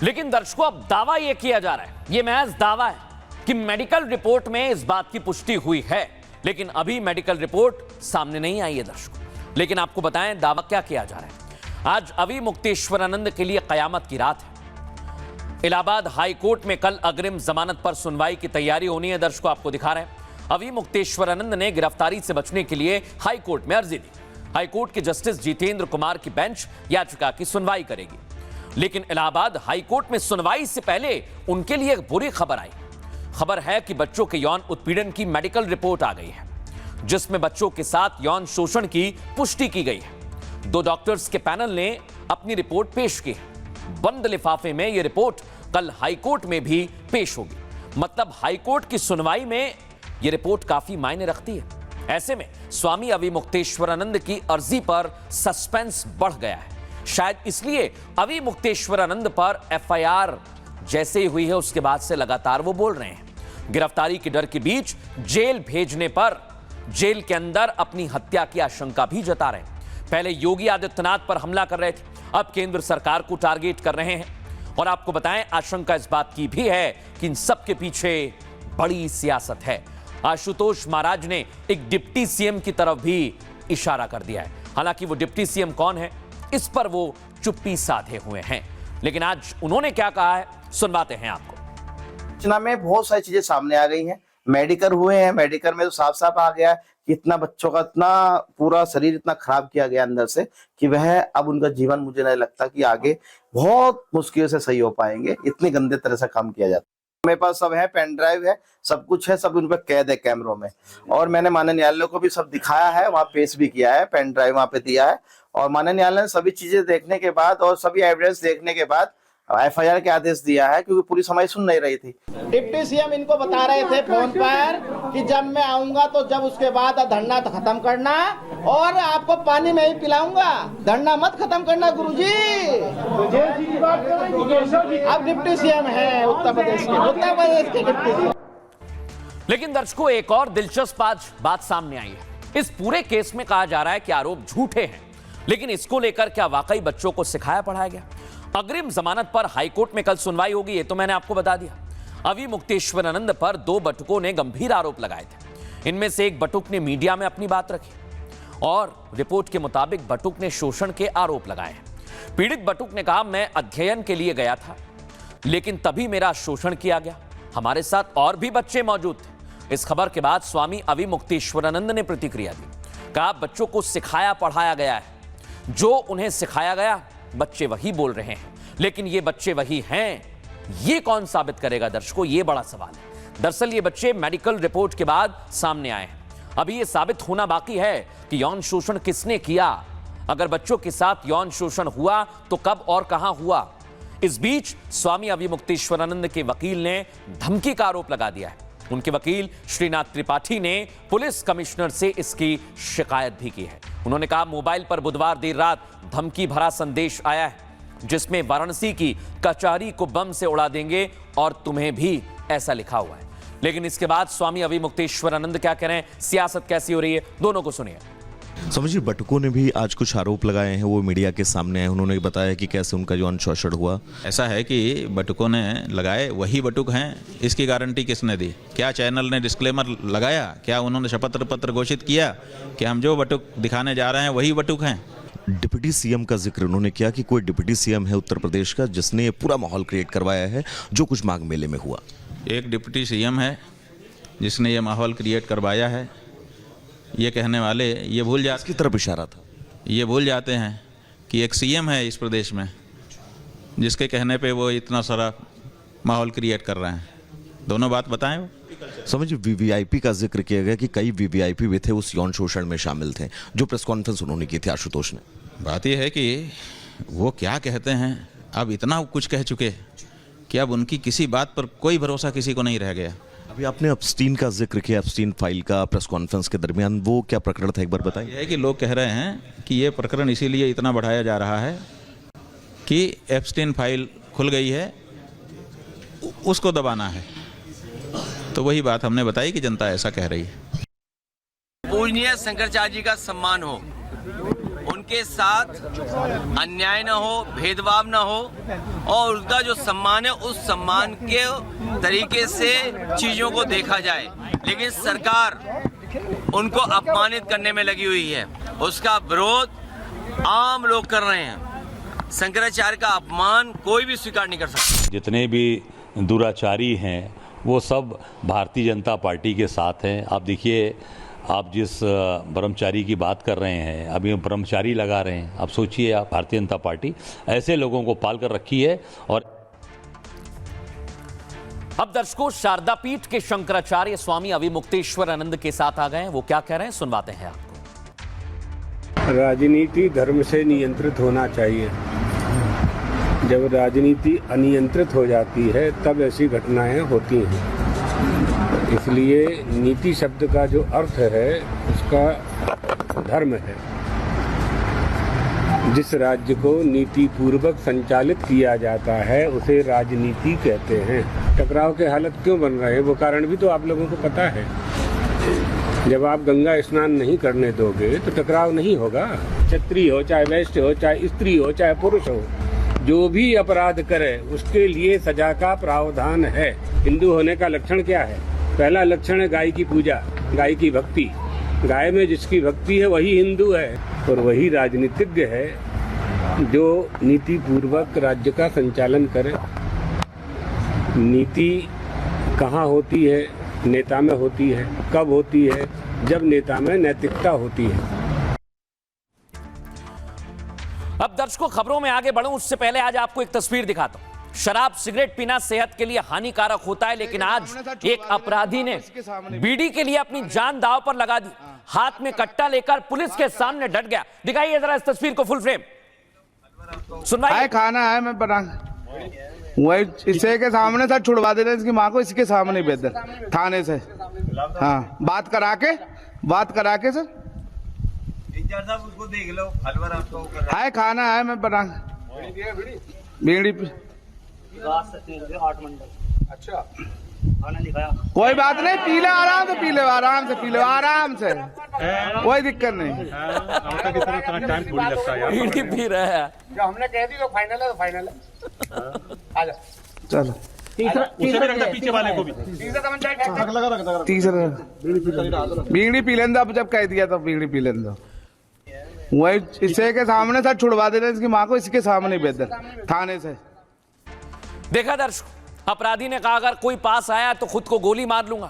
लेकिन दर्शकों अब दावा यह किया जा रहा है, यह महज दावा है कि मेडिकल रिपोर्ट में इस बात की पुष्टि हुई है, लेकिन अभी मेडिकल रिपोर्ट सामने नहीं आई है दर्शकों। लेकिन आपको बताएं दावा क्या किया जा रहा है। आज अविमुक्तेश्वरानंद के लिए कयामत की रात है। इलाहाबाद हाई कोर्ट में कल अग्रिम जमानत पर सुनवाई की तैयारी होनी है। दर्शकों आपको दिखा रहे हैं, अविमुक्तेश्वरानंद ने गिरफ्तारी से बचने के लिए हाई कोर्ट में अर्जी दी। हाई कोर्ट के जस्टिस जितेंद्र कुमार की बेंच याचिका की सुनवाई करेगी, लेकिन इलाहाबाद हाई कोर्ट में सुनवाई से पहले उनके लिए एक बुरी खबर आई। खबर है कि बच्चों के यौन उत्पीड़न की मेडिकल रिपोर्ट आ गई है, जिसमें बच्चों के साथ यौन शोषण की पुष्टि की गई है। 2 डॉक्टर्स के पैनल ने अपनी रिपोर्ट पेश की है। बंद लिफाफे में यह रिपोर्ट कल हाईकोर्ट में भी पेश होगी। मतलब हाईकोर्ट की सुनवाई में यह रिपोर्ट काफी मायने रखती है। ऐसे में स्वामी अविमुक्तेश्वरानंद की अर्जी पर सस्पेंस बढ़ गया है। शायद इसलिए अविमुक्तेश्वरानंद पर एफआईआर जैसे ही हुई है उसके बाद से लगातार वो बोल रहे हैं। गिरफ्तारी के डर के बीच जेल भेजने पर जेल के अंदर अपनी हत्या की आशंका भी जता रहे हैं। पहले योगी आदित्यनाथ पर हमला कर रहे थे, अब केंद्र सरकार को टारगेट कर रहे हैं। और आपको बताएं आशंका इस बात की भी है कि इन सब के पीछे बड़ी सियासत है। आशुतोष महाराज ने एक डिप्टी सीएम की तरफ भी इशारा कर दिया है। हालांकि वो डिप्टी सीएम कौन है इस पर वो चुप्पी साधे हुए हैं, लेकिन आज उन्होंने क्या कहा है सुनवाते हैं आपको। सूचना में बहुत सारी चीजें सामने आ गई हैं। मेडिकल हुए हैं, मेडिकल में तो साफ साफ आ गया कि इतना बच्चों का इतना पूरा शरीर इतना खराब किया गया अंदर से कि वह अब उनका जीवन मुझे नहीं लगता कि आगे बहुत मुश्किल से सही हो पाएंगे। इतनी गंदे तरह से काम किया जाता है। मेरे पास सब है, पेन ड्राइव है, सब कुछ है, सब उन पर कैद है कैमरों में। और मैंने माननीय न्यायालय को भी सब दिखाया है, वहाँ पेश भी किया है, पेन ड्राइव वहाँ पे दिया है। और माननीय न्यायालय ने सभी चीजें देखने के बाद और सभी एविडेंस देखने के बाद FIR के आदेश दिया है, क्योंकि पूरी समय सुन नहीं रही थी। डिप्टी सीएम इनको बता रहे थे फोन पर कि जब मैं आऊंगा तो जब उसके बाद धरना खत्म करना और आपको पानी में ही पिलाऊंगा, धरना मत खत्म करना गुरुजी। अब डिप्टी सीएम है उत्तर प्रदेश के डिप्टी सीएम। लेकिन दर्शकों, एक और दिलचस्प आज बात सामने आई है। इस पूरे केस में कहा जा रहा है कि आरोप झूठे हैं, लेकिन इसको लेकर क्या वाकई बच्चों को सिखाया पढ़ाया गया? अग्रिम जमानत पर हाईकोर्ट में कल सुनवाई होगी, ये तो मैंने आपको बता दिया। अवि मुक्तेश्वरानंद पर 2 बटुकों ने गंभीर आरोप लगाए थे। इनमें से एक बटुक ने मीडिया में अपनी बात रखी और रिपोर्ट के मुताबिक बटुक ने शोषण के आरोप लगाए हैं। पीड़ित बटुक ने कहा, मैं अध्ययन के लिए गया था, लेकिन तभी मेरा शोषण किया गया। हमारे साथ और भी बच्चे मौजूद थे। इस खबर के बाद स्वामी अवि मुक्तेश्वरानंद ने प्रतिक्रिया दी। कहा, बच्चों को सिखाया पढ़ाया गया है, जो उन्हें सिखाया गया बच्चे वही बोल रहे हैं, लेकिन ये बच्चे वही हैं, ये कौन साबित करेगा? दर्शकों, ये बड़ा सवाल है। दरअसल ये बच्चे मेडिकल रिपोर्ट के बाद सामने आए हैं। अभी ये साबित होना बाकी है कि यौन शोषण किसने किया। अगर बच्चों के साथ यौन शोषण हुआ तो कब और कहां हुआ? इस बीच स्वामी अवि मुक्तेश्वरानंद के वकील ने धमकी का आरोप लगा दिया है। उनके वकील श्रीनाथ त्रिपाठी ने पुलिस कमिश्नर से इसकी शिकायत भी की है। उन्होंने कहा, मोबाइल पर बुधवार देर रात धमकी भरा संदेश आया है, जिसमें वाराणसी की कचहरी को बम से उड़ा देंगे और तुम्हें भी ऐसा लिखा हुआ है। लेकिन इसके बाद स्वामी अवि मुक्तेश्वरानंद क्या कह रहे हैं, सियासत कैसी हो रही है, दोनों को सुनिए। समझिए, बटुकों ने भी आज कुछ आरोप लगाए हैं, वो मीडिया के सामने आए। उन्होंने बताया कि कैसे उनका यौन शोषण हुआ। ऐसा है कि बटुकों ने लगाए वही बटुक हैं, इसकी गारंटी किसने दी? क्या चैनल ने डिस्क्लेमर लगाया? क्या उन्होंने शपथ पत्र घोषित किया कि हम जो बटुक दिखाने जा रहे हैं वही बटुक हैं? डिप्टी सीएम का जिक्र उन्होंने किया कि कोई डिप्टी सीएम है उत्तर प्रदेश का जिसने ये पूरा माहौल क्रिएट करवाया है जो कुछ माघ मेले में हुआ। एक डिप्टी सीएम है जिसने ये माहौल क्रिएट करवाया है, ये कहने वाले ये भूल जाते, की तरफ इशारा था, ये भूल जाते हैं कि एक सीएम है इस प्रदेश में जिसके कहने पे वो इतना सारा माहौल क्रिएट कर रहे हैं। दोनों बात बताएं। वो समझिए, वीवीआईपी का जिक्र किया गया कि कई वीवीआईपी भी थे उस यौन शोषण में शामिल थे, जो प्रेस कॉन्फ्रेंस उन्होंने की थी आशुतोष ने। बात यह है कि वो क्या कहते हैं, अब इतना कुछ कह चुके कि अब उनकी किसी बात पर कोई भरोसा किसी को नहीं रह गया। अभी आपने एप्स्टीन का जिक्र किया, एप्स्टीन फाइल का प्रेस कॉन्फ्रेंस के दरमियान, वो क्या प्रकरण था, एक बार बताइए। यह है कि लोग कह रहे हैं कि ये प्रकरण इसीलिए इतना बढ़ाया जा रहा है कि एप्स्टीन फाइल खुल गई है, उसको दबाना है। तो वही बात हमने बताई कि जनता ऐसा कह रही है। पूजनीय शंकराचार्य जी का सम्मान हो, उनके साथ अन्याय न हो, भेदभाव न हो, और उनका जो सम्मान है उस सम्मान के तरीके से चीजों को देखा जाए। लेकिन सरकार उनको अपमानित करने में लगी हुई है, उसका विरोध आम लोग कर रहे हैं। शंकराचार्य का अपमान कोई भी स्वीकार नहीं कर सकता। जितने भी दुराचारी हैं वो सब भारतीय जनता पार्टी के साथ हैं। आप देखिए, आप जिस ब्रह्मचारी की बात कर रहे हैं, अभी ब्रह्मचारी लगा रहे हैं। आप सोचिए, आप भारतीय जनता पार्टी ऐसे लोगों को पाल कर रखी है। और अब दर्शकों, शारदा पीठ के शंकराचार्य स्वामी अवि मुक्तेश्वरानंद के साथ आ गए हैं। वो क्या कह रहे हैं, सुनवाते हैं आपको। राजनीति धर्म से नियंत्रित होना चाहिए। जब राजनीति अनियंत्रित हो जाती है तब ऐसी घटनाएं होती हैं। इसलिए नीति शब्द का जो अर्थ है उसका धर्म है। जिस राज्य को नीति पूर्वक संचालित किया जाता है उसे राजनीति कहते हैं। टकराव के हालत क्यों बन रहे हैं, वो कारण भी तो आप लोगों को पता है। जब आप गंगा स्नान नहीं करने दोगे तो टकराव नहीं होगा। क्षत्रिय हो, चाहे वैश्य हो, चाहे स्त्री हो, चाहे पुरुष हो, जो भी अपराध करे उसके लिए सजा का प्रावधान है। हिंदू होने का लक्षण क्या है? पहला लक्षण है गाय की पूजा, गाय की भक्ति। गाय में जिसकी भक्ति है वही हिंदू है और वही राजनीतिज्ञ है जो नीति पूर्वक राज्य का संचालन करे। नीति कहाँ होती है? नेता में होती है। कब होती है? जब नेता में नैतिकता होती है। अब दर्शकों, खबरों में आगे बढ़ूं उससे पहले आज आपको एक तस्वीर दिखाता हूं। शराब सिगरेट पीना सेहत के लिए हानिकारक होता है, लेकिन आज एक अपराधी ने बीड़ी के लिए अपनी जान दांव पर लगा दी। हाथ में कट्टा लेकर पुलिस के सामने डट गया। दिखाइए जरा इस तस्वीर को फुल फ्रेम। सुनवाई खाना है, मैं बना वही इसे के सामने सर छुड़वा दे रहे हैं इसकी माँ को, इसके सामने भेज दे थाने से। हाँ, बात करा के सर साहब उसको देख लो। अलवर आपको है खाना है, मैं बना बीड़ी 8 मंडल। अच्छा, खाना दिखाया, कोई बात नहीं, पी ले आराम से, पी ले आराम से, कोई दिक्कत नहीं। बीड़ी पी रहा है, जो हमने कह दी तो फाइनल है, तो फाइनल है। आजा चलो। पीछे वाले को भी तीसरा बीड़ी पी लेंगे, अब जब कह दिया तो बीड़ी पी लेंगे। वही इसे के सामने सर छुड़वा दे रहे हैं इसकी माँ को, इसके सामने भेज दे थाने से। देखा दर्शक, अपराधी ने कहा अगर कोई पास आया तो खुद को गोली मार लूंगा,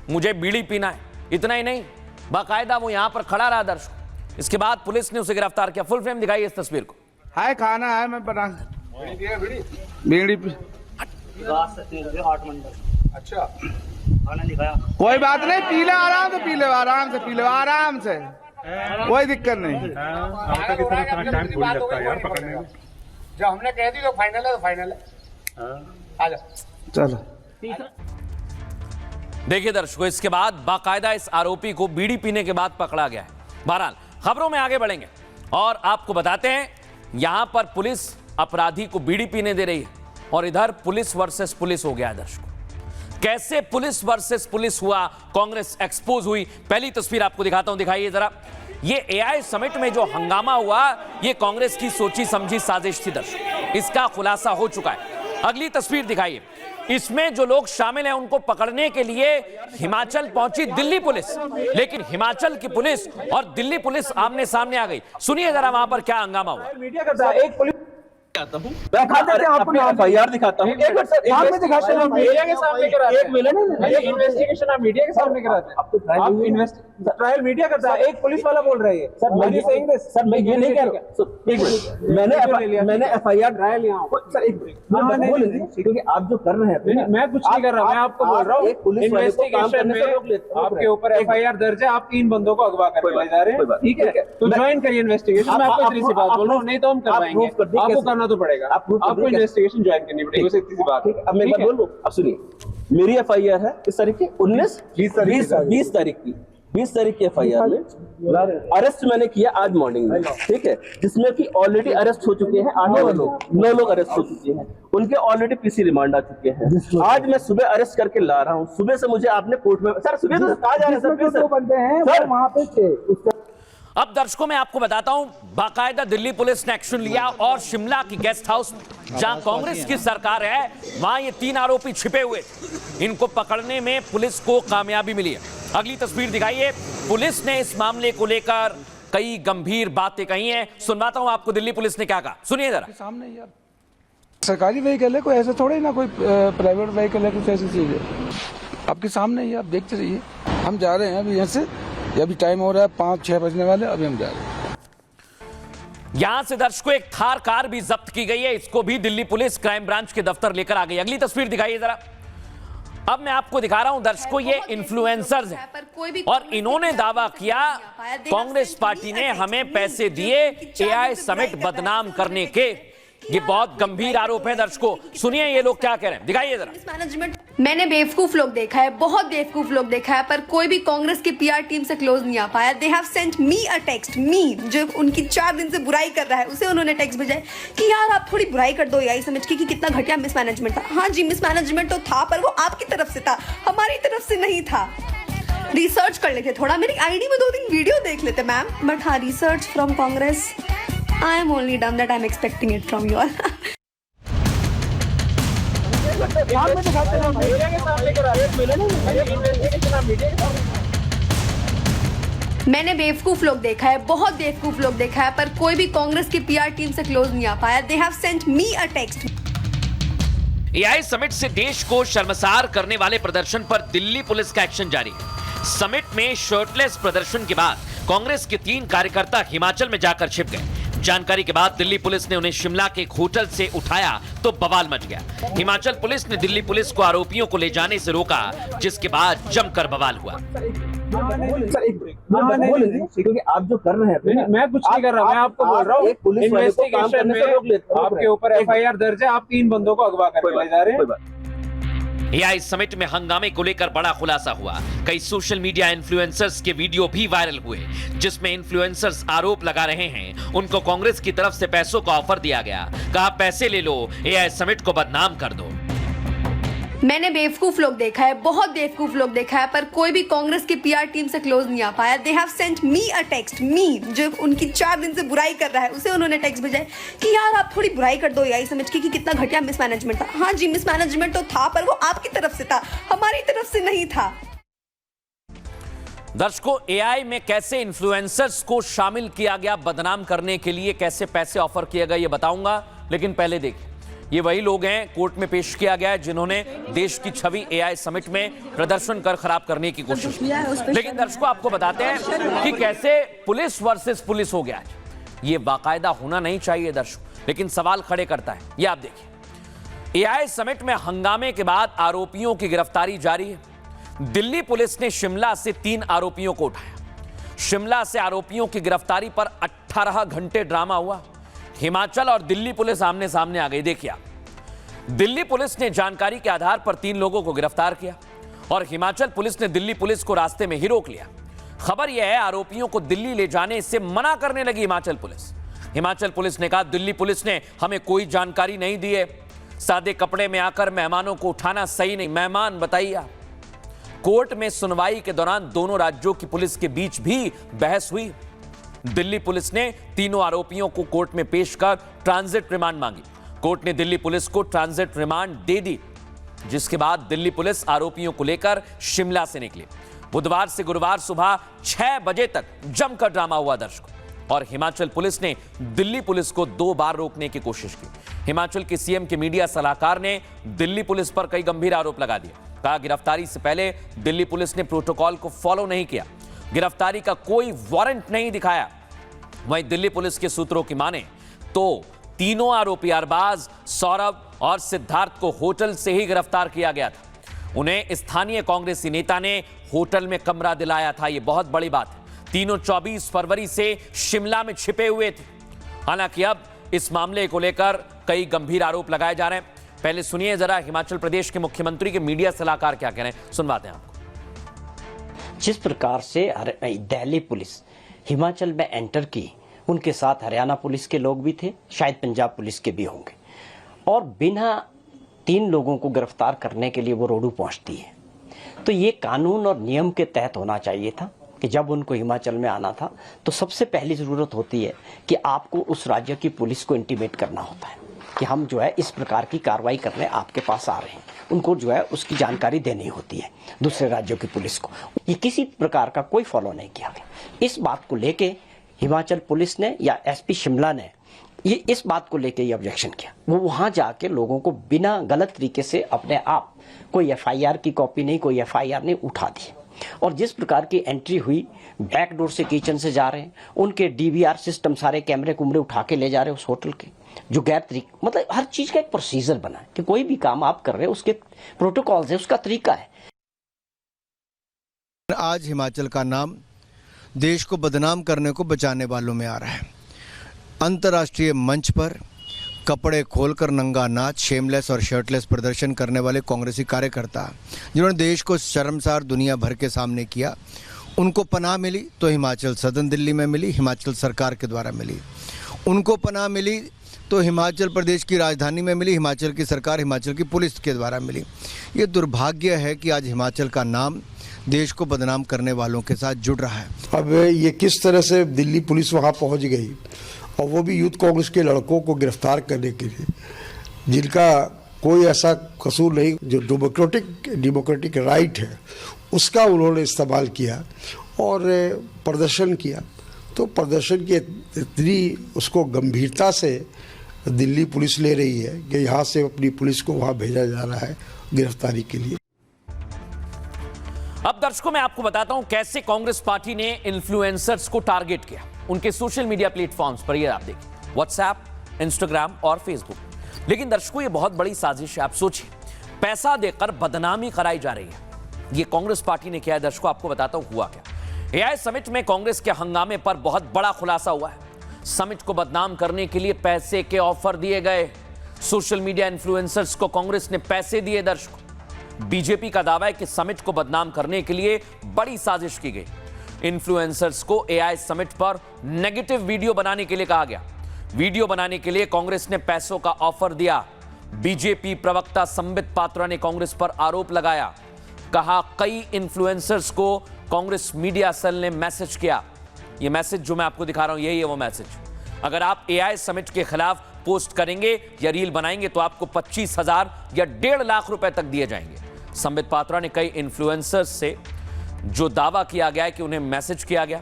मुझे बीड़ी पीना है। इतना ही नहीं, बाकायदा वो यहां पर खड़ा रहा दर्शक। इसके बाद पुलिस ने उसे गिरफ्तार किया। फुल फ्रेम दिखाइए इस तस्वीर को। है खाना है, मैं बना बीड़ी 8 मंडल। अच्छा, खाना दिखाया, कोई बात नहीं, पी ले आराम से, कोई दिक्कत नहीं। जब हमने कह दी तो फाइनल है, तो फाइनल है। आजा चलो। देखिए दर्शकों, इसके बाद बाकायदा इस आरोपी को बीड़ी पीने के बाद पकड़ा गया है। बहरहाल खबरों में आगे बढ़ेंगे और आपको बताते हैं, यहां पर पुलिस अपराधी को बीड़ी पीने दे रही है और इधर पुलिस वर्सेस पुलिस हो गया है। दर्शकों, कैसे पुलिस वर्सेस पुलिस हुआ, कांग्रेस एक्सपोज हुई, पहली तस्वीर आपको दिखाता हूं, दिखाइए जरा। ये एआई समिट में जो हंगामा हुआ, ये कांग्रेस की सोची समझी साजिश थी दर्शकों, इसका खुलासा हो चुका है। अगली तस्वीर दिखाइए। इसमें जो लोग शामिल हैं उनको पकड़ने के लिए हिमाचल पहुंची दिल्ली पुलिस, लेकिन हिमाचल की पुलिस और दिल्ली पुलिस आमने सामने आ गई। सुनिए जरा वहां पर क्या हंगामा हुआ। मीडिया करता है, एक पुलिस आता हूं, आपको एफआईआर दिखाता हूं। एक मिनट सर, आप दिखाते हैं, मीडिया के सामने कराते हैं। एक मिनट, इन्वेस्टिगेशन आप मीडिया के सामने कराते हैं। आप ट्रायल मीडिया करता है, एक पुलिस वाला बोल रहा है सर, मैं ये नहीं कह रहा। मैंने एफआईआर ट्रायल यहाँ सर, एक मिनट, क्योंकि आप जो कर रहे हैं, मैं कुछ नहीं कर रहा, मैं आपको बोल रहा हूँ इन्वेस्टिगेशन में आपके ऊपर एफआईआर दर्ज है, आप 3 बंदों को अगवा करके ले जा रहे हैं, ठीक है? तो ज्वाइन करिए इन्वेस्टिगेशन। मैं आपको इतनी सी बात बोल रहा हूँ, नहीं तो हम करवाएंगे, आपको करना तो पड़ेगा, आपको इन्वेस्टिगेशन ज्वाइन करनी पड़ेगी, उसे इतनी सी बात है। अब मैं एक बात बोलूं, अब सुनिए, मेरी एफआईआर है इस तारीख की 20 तारीख की एफआईआर में अरेस्ट मैंने किया आज मॉर्निंग में, ठीक है, जिसमें कि ऑलरेडी अरेस्ट हो चुके हैं 9 लोग अरेस्ट हो चुके हैं, उनके ऑलरेडी पीसी रिमांड आ चुके हैं। आज मैं सुबह अरेस्ट करके ला रहा हूँ, सुबह से मुझे आपने कोर्ट में सर सुबह तो कहा जा रहा है सर, बंदे हैं वहां पे। अब दर्शकों मैं आपको बताता हूं, बाकायदा दिल्ली पुलिस ने एक्शन लिया और शिमला की गेस्ट हाउस जहां कांग्रेस की सरकार है, वहां ये 3 आरोपी छिपे हुए थे। इनको पकड़ने में पुलिस को कामयाबी मिली है। अगली तस्वीर दिखाइए। पुलिस ने इस मामले को लेकर कई गंभीर बातें कही हैं। सुनवाता हूं आपको दिल्ली पुलिस ने क्या कहा, सुनिए जरा। सामने यार सरकारी व्हीकल है, कोई ऐसे थोड़े ना कोई प्राइवेट व्हीकल है, कुछ ऐसी चीज है आपके सामने ही, आप देखते रहिए। हम जा रहे हैं अभी यहाँ से, अभी टाइम हो रहा है 5-6 बजने वाले, अभी हम जा रहे हैं। यहां से दर्शकों एक थार कार भी जब्त की गई है, इसको भी दिल्ली पुलिस क्राइम ब्रांच के दफ्तर लेकर आ गई। अगली तस्वीर दिखाइए जरा। अब मैं आपको दिखा रहा हूं दर्शकों, ये इन्फ्लुएंसर्स हैं और इन्होंने दावा किया कांग्रेस पार्टी ने हमें पैसे दिए एआई समिट बदनाम करने के। ये बहुत गंभीर आरोप है दर्शकों, सुनिए ये लोग क्या कह रहे हैं, दिखाइए जरा। मैनेजमेंट मैंने बेवकूफ लोग देखा है, बहुत बेवकूफ लोग देखा है, पर कोई भी कांग्रेस की पीआर टीम से क्लोज नहीं आ पाया। They have sent me a text, me जो उनकी 4 दिन से बुराई कर रहा है, उसे उन्होंने टेक्स्ट भेजा है कि यार आप थोड़ी बुराई कर दो एआई समिट की, कि कितना घटिया मिसमैनेजमेंट था। हाँ जी, मिसमैनेजमेंट तो था, पर वो आपकी तरफ से था, हमारी तरफ से नहीं था। रिसर्च कर लेते थोड़ा, मेरी आईडी में 2-3 वीडियो देख लेते मैम, बट हाँ, research from Congress, I am only done that, I am expecting it from you all. मैंने बेवकूफ लोग देखा है, बहुत बेवकूफ लोग देखा है, पर कोई भी कांग्रेस की पीआर टीम से क्लोज नहीं आ पाया। They have sent me a text. AI summit से देश को शर्मसार करने वाले प्रदर्शन पर दिल्ली पुलिस का एक्शन जारी है। समिट में शर्टलेस प्रदर्शन के बाद कांग्रेस के 3 कार्यकर्ता हिमाचल में जाकर छिप गए। जानकारी के बाद दिल्ली पुलिस ने उन्हें शिमला के एक होटल से उठाया तो बवाल मच गया। हिमाचल पुलिस ने दिल्ली पुलिस को आरोपियों को ले जाने से रोका, जिसके बाद जमकर बवाल हुआ। क्योंकि आप जो कर रहे हैं, मैं कुछ नहीं कर रहा, मैं आपको बोल रहा हूँ इन्वेस्टिगेशन में आपके ऊपर FIR दर्ज है, आप 3 बंदों को अगवा करके ले जा रहे हैं। AI समिट में हंगामे को लेकर बड़ा खुलासा हुआ। कई सोशल मीडिया इन्फ्लुएंसर्स के वीडियो भी वायरल हुए, जिसमें इन्फ्लुएंसर्स आरोप लगा रहे हैं उनको कांग्रेस की तरफ से पैसों का ऑफर दिया गया। कहा पैसे ले लो, AI समिट को बदनाम कर दो। मैंने बेवकूफ लोग देखा है, बहुत बेवकूफ लोग देखा है, पर कोई भी कांग्रेस की PR टीम से क्लोज नहीं आ पाया। They have sent me a text, me जो उनकी 4 दिन से बुराई कर रहा है, उसे उन्होंने टेक्स्ट भेजा है कि यार आप थोड़ी बुराई कर दो AI समिट की कि कितना घटिया मिसमैनेजमेंट था। हाँ जी, मिसमैनेजमेंट तो था, पर वो आपकी तरफ से था, हमारी तरफ से नहीं था। दर्शकों, AI में कैसे इन्फ्लुएंसर्स को शामिल किया गया बदनाम करने के लिए, कैसे पैसे ऑफर किए गए, ये बताऊंगा, लेकिन पहले देखिए ये वही लोग हैं कोर्ट में पेश किया गया है जिन्होंने देश की छवि AI समिट में प्रदर्शन कर खराब करने की कोशिश की। लेकिन दर्शकों आपको बताते हैं कि कैसे पुलिस वर्सेस पुलिस हो गया है। ये बाकायदा होना नहीं चाहिए दर्शकों, लेकिन सवाल खड़े करता है। ये आप देखिए, AI समिट में हंगामे के बाद आरोपियों की गिरफ्तारी जारी है। दिल्ली पुलिस ने शिमला से 3 आरोपियों को उठाया। शिमला से आरोपियों की गिरफ्तारी पर 18 घंटे ड्रामा हुआ। हिमाचल और दिल्ली पुलिस आमने सामने आ गई। देखिए, दिल्ली पुलिस ने जानकारी के आधार पर 3 लोगों को गिरफ्तार किया और हिमाचल पुलिस ने दिल्ली पुलिस को रास्ते में ही रोक लिया। खबर यह है, आरोपियों को दिल्ली ले जाने से मना करने लगी हिमाचल पुलिस। हिमाचल पुलिस ने कहा दिल्ली पुलिस ने हमें कोई जानकारी नहीं दी है, सादे कपड़े में आकर मेहमानों को उठाना सही नहीं। मेहमान बताइए आप। कोर्ट में सुनवाई के दौरान दोनों राज्यों की पुलिस के बीच भी बहस हुई। दिल्ली पुलिस ने तीनों आरोपियों को कोर्ट में पेश कर ट्रांजिट रिमांड मांगी। कोर्ट ने दिल्ली पुलिस को ट्रांजिट रिमांड दे दी, जिसके बाद दिल्ली पुलिस आरोपियों को लेकर शिमला से निकली। बुधवार से गुरुवार सुबह 6 बजे तक जमकर ड्रामा हुआ दर्शकों, और हिमाचल पुलिस ने दिल्ली पुलिस को 2 बार रोकने की कोशिश की। हिमाचल के CM के मीडिया सलाहकार ने दिल्ली पुलिस पर कई गंभीर आरोप लगा दिए। कहा गिरफ्तारी से पहले दिल्ली पुलिस ने प्रोटोकॉल को फॉलो नहीं किया, गिरफ्तारी का कोई वारंट नहीं दिखाया। वहीं दिल्ली पुलिस के सूत्रों की माने तो तीनों आरोपी अरबाज, सौरभ और सिद्धार्थ को होटल से ही गिरफ्तार किया गया था। उन्हें स्थानीय कांग्रेसी नेता ने होटल में कमरा दिलाया था। यह बहुत बड़ी बात है। तीनों 24 फरवरी से शिमला में छिपे हुए थे। हालांकि अब इस मामले को लेकर कई गंभीर आरोप लगाए जा रहे हैं। पहले सुनिए जरा हिमाचल प्रदेश के मुख्यमंत्री के मीडिया सलाहकार क्या कह रहे हैं, सुनवाते हैं आपको। जिस प्रकार से दिल्ली पुलिस हिमाचल में एंटर की, उनके साथ हरियाणा पुलिस के लोग भी थे, शायद पंजाब पुलिस के भी होंगे, और बिना 3 लोगों को गिरफ्तार करने के लिए वो रोडू पहुंचती है। तो ये कानून और नियम के तहत होना चाहिए था कि जब उनको हिमाचल में आना था तो सबसे पहली ज़रूरत होती है कि आपको उस राज्य की पुलिस को इंटीमेट करना होता है कि हम जो है इस प्रकार की कार्रवाई करने आपके पास आ रहे हैं। उनको जो है उसकी जानकारी देनी होती है दूसरे राज्यों की पुलिस को। ये किसी प्रकार का कोई फॉलो नहीं किया गया। इस बात को लेके हिमाचल पुलिस ने या SP शिमला ने ये इस बात को लेके ये ऑब्जेक्शन किया। वो वहां जाके लोगों को बिना गलत तरीके से अपने आप कोई FIR की कॉपी नहीं, कोई FIR नहीं उठा दी। और जिस प्रकार की एंट्री हुई, बैक डोर से किचन से जा रहे हैं, उनके DVR सिस्टम सारे कैमरे कुमरे उठा के ले जा रहे हैं उस होटल के, जो गैर तरीका, मतलब हर चीज का एक प्रोसीजर बना है कि कोई भी काम आप कर रहे हैं उसके प्रोटोकॉल्स है, उसका तरीका है। आज हिमाचल का नाम देश को बदनाम करने को बचाने वालों में आ रहा है। अंतर्राष्ट्रीय मंच पर कपड़े खोलकर नंगा नाच, शेमलेस और शर्टलेस प्रदर्शन करने वाले कांग्रेसी कार्यकर्ता जिन्होंने देश को शर्मसार दुनिया भर के सामने किया, उनको पनाह मिली तो हिमाचल सदन दिल्ली में मिली, हिमाचल सरकार के द्वारा मिली। उनको पनाह मिली तो हिमाचल प्रदेश की राजधानी में मिली, हिमाचल की सरकार, हिमाचल की पुलिस के द्वारा मिली। ये दुर्भाग्य है कि आज हिमाचल का नाम देश को बदनाम करने वालों के साथ जुड़ रहा है। अब ये किस तरह से दिल्ली पुलिस वहां पहुंच गई, और वो भी यूथ कांग्रेस के लड़कों को गिरफ्तार करने के लिए, जिनका कोई ऐसा कसूर नहीं, जो डेमोक्रेटिक राइट है उसका उन्होंने इस्तेमाल किया और प्रदर्शन किया। तो प्रदर्शन की इतनी उसको गंभीरता से दिल्ली पुलिस ले रही है कि यहाँ से अपनी पुलिस को वहाँ भेजा जा रहा है गिरफ्तारी के लिए। अब दर्शकों मैं आपको बताता हूं कैसे कांग्रेस पार्टी ने इन्फ्लुएंसर्स को टारगेट किया उनके सोशल मीडिया प्लेटफॉर्म्स पर। ये आप देखिए, व्हाट्सएप, इंस्टाग्राम और फेसबुक। लेकिन दर्शकों ये बहुत बड़ी साजिश है। आप सोचिए, पैसा देकर बदनामी कराई जा रही है। ये कांग्रेस पार्टी ने किया है। दर्शकों आपको बताता हूं हुआ क्या। एआई समिट में कांग्रेस के हंगामे पर बहुत बड़ा खुलासा हुआ है। समिट को बदनाम करने के लिए पैसे के ऑफर दिए गए। सोशल मीडिया इन्फ्लुएंसर्स को कांग्रेस ने पैसे दिए। दर्शकों, बीजेपी का दावा है कि समिट को बदनाम करने के लिए बड़ी साजिश की गई। इन्फ्लुएंसर्स को एआई समिट पर नेगेटिव वीडियो बनाने के लिए कहा गया। वीडियो बनाने के लिए कांग्रेस ने पैसों का ऑफर दिया। बीजेपी प्रवक्ता संबित पात्रा ने कांग्रेस पर आरोप लगाया। कहा कई इन्फ्लुएंसर्स को कांग्रेस मीडिया सेल ने मैसेज किया। यह मैसेज जो मैं आपको दिखा रहा हूं, यही है वो मैसेज। अगर आप एआई समिट के खिलाफ पोस्ट करेंगे या रील बनाएंगे तो आपको 25,000 या 1.5 लाख रुपए तक दिए जाएंगे। संबित पात्रा ने कई इन्फ्लुएंसर्स से जो दावा किया गया है कि उन्हें मैसेज किया गया,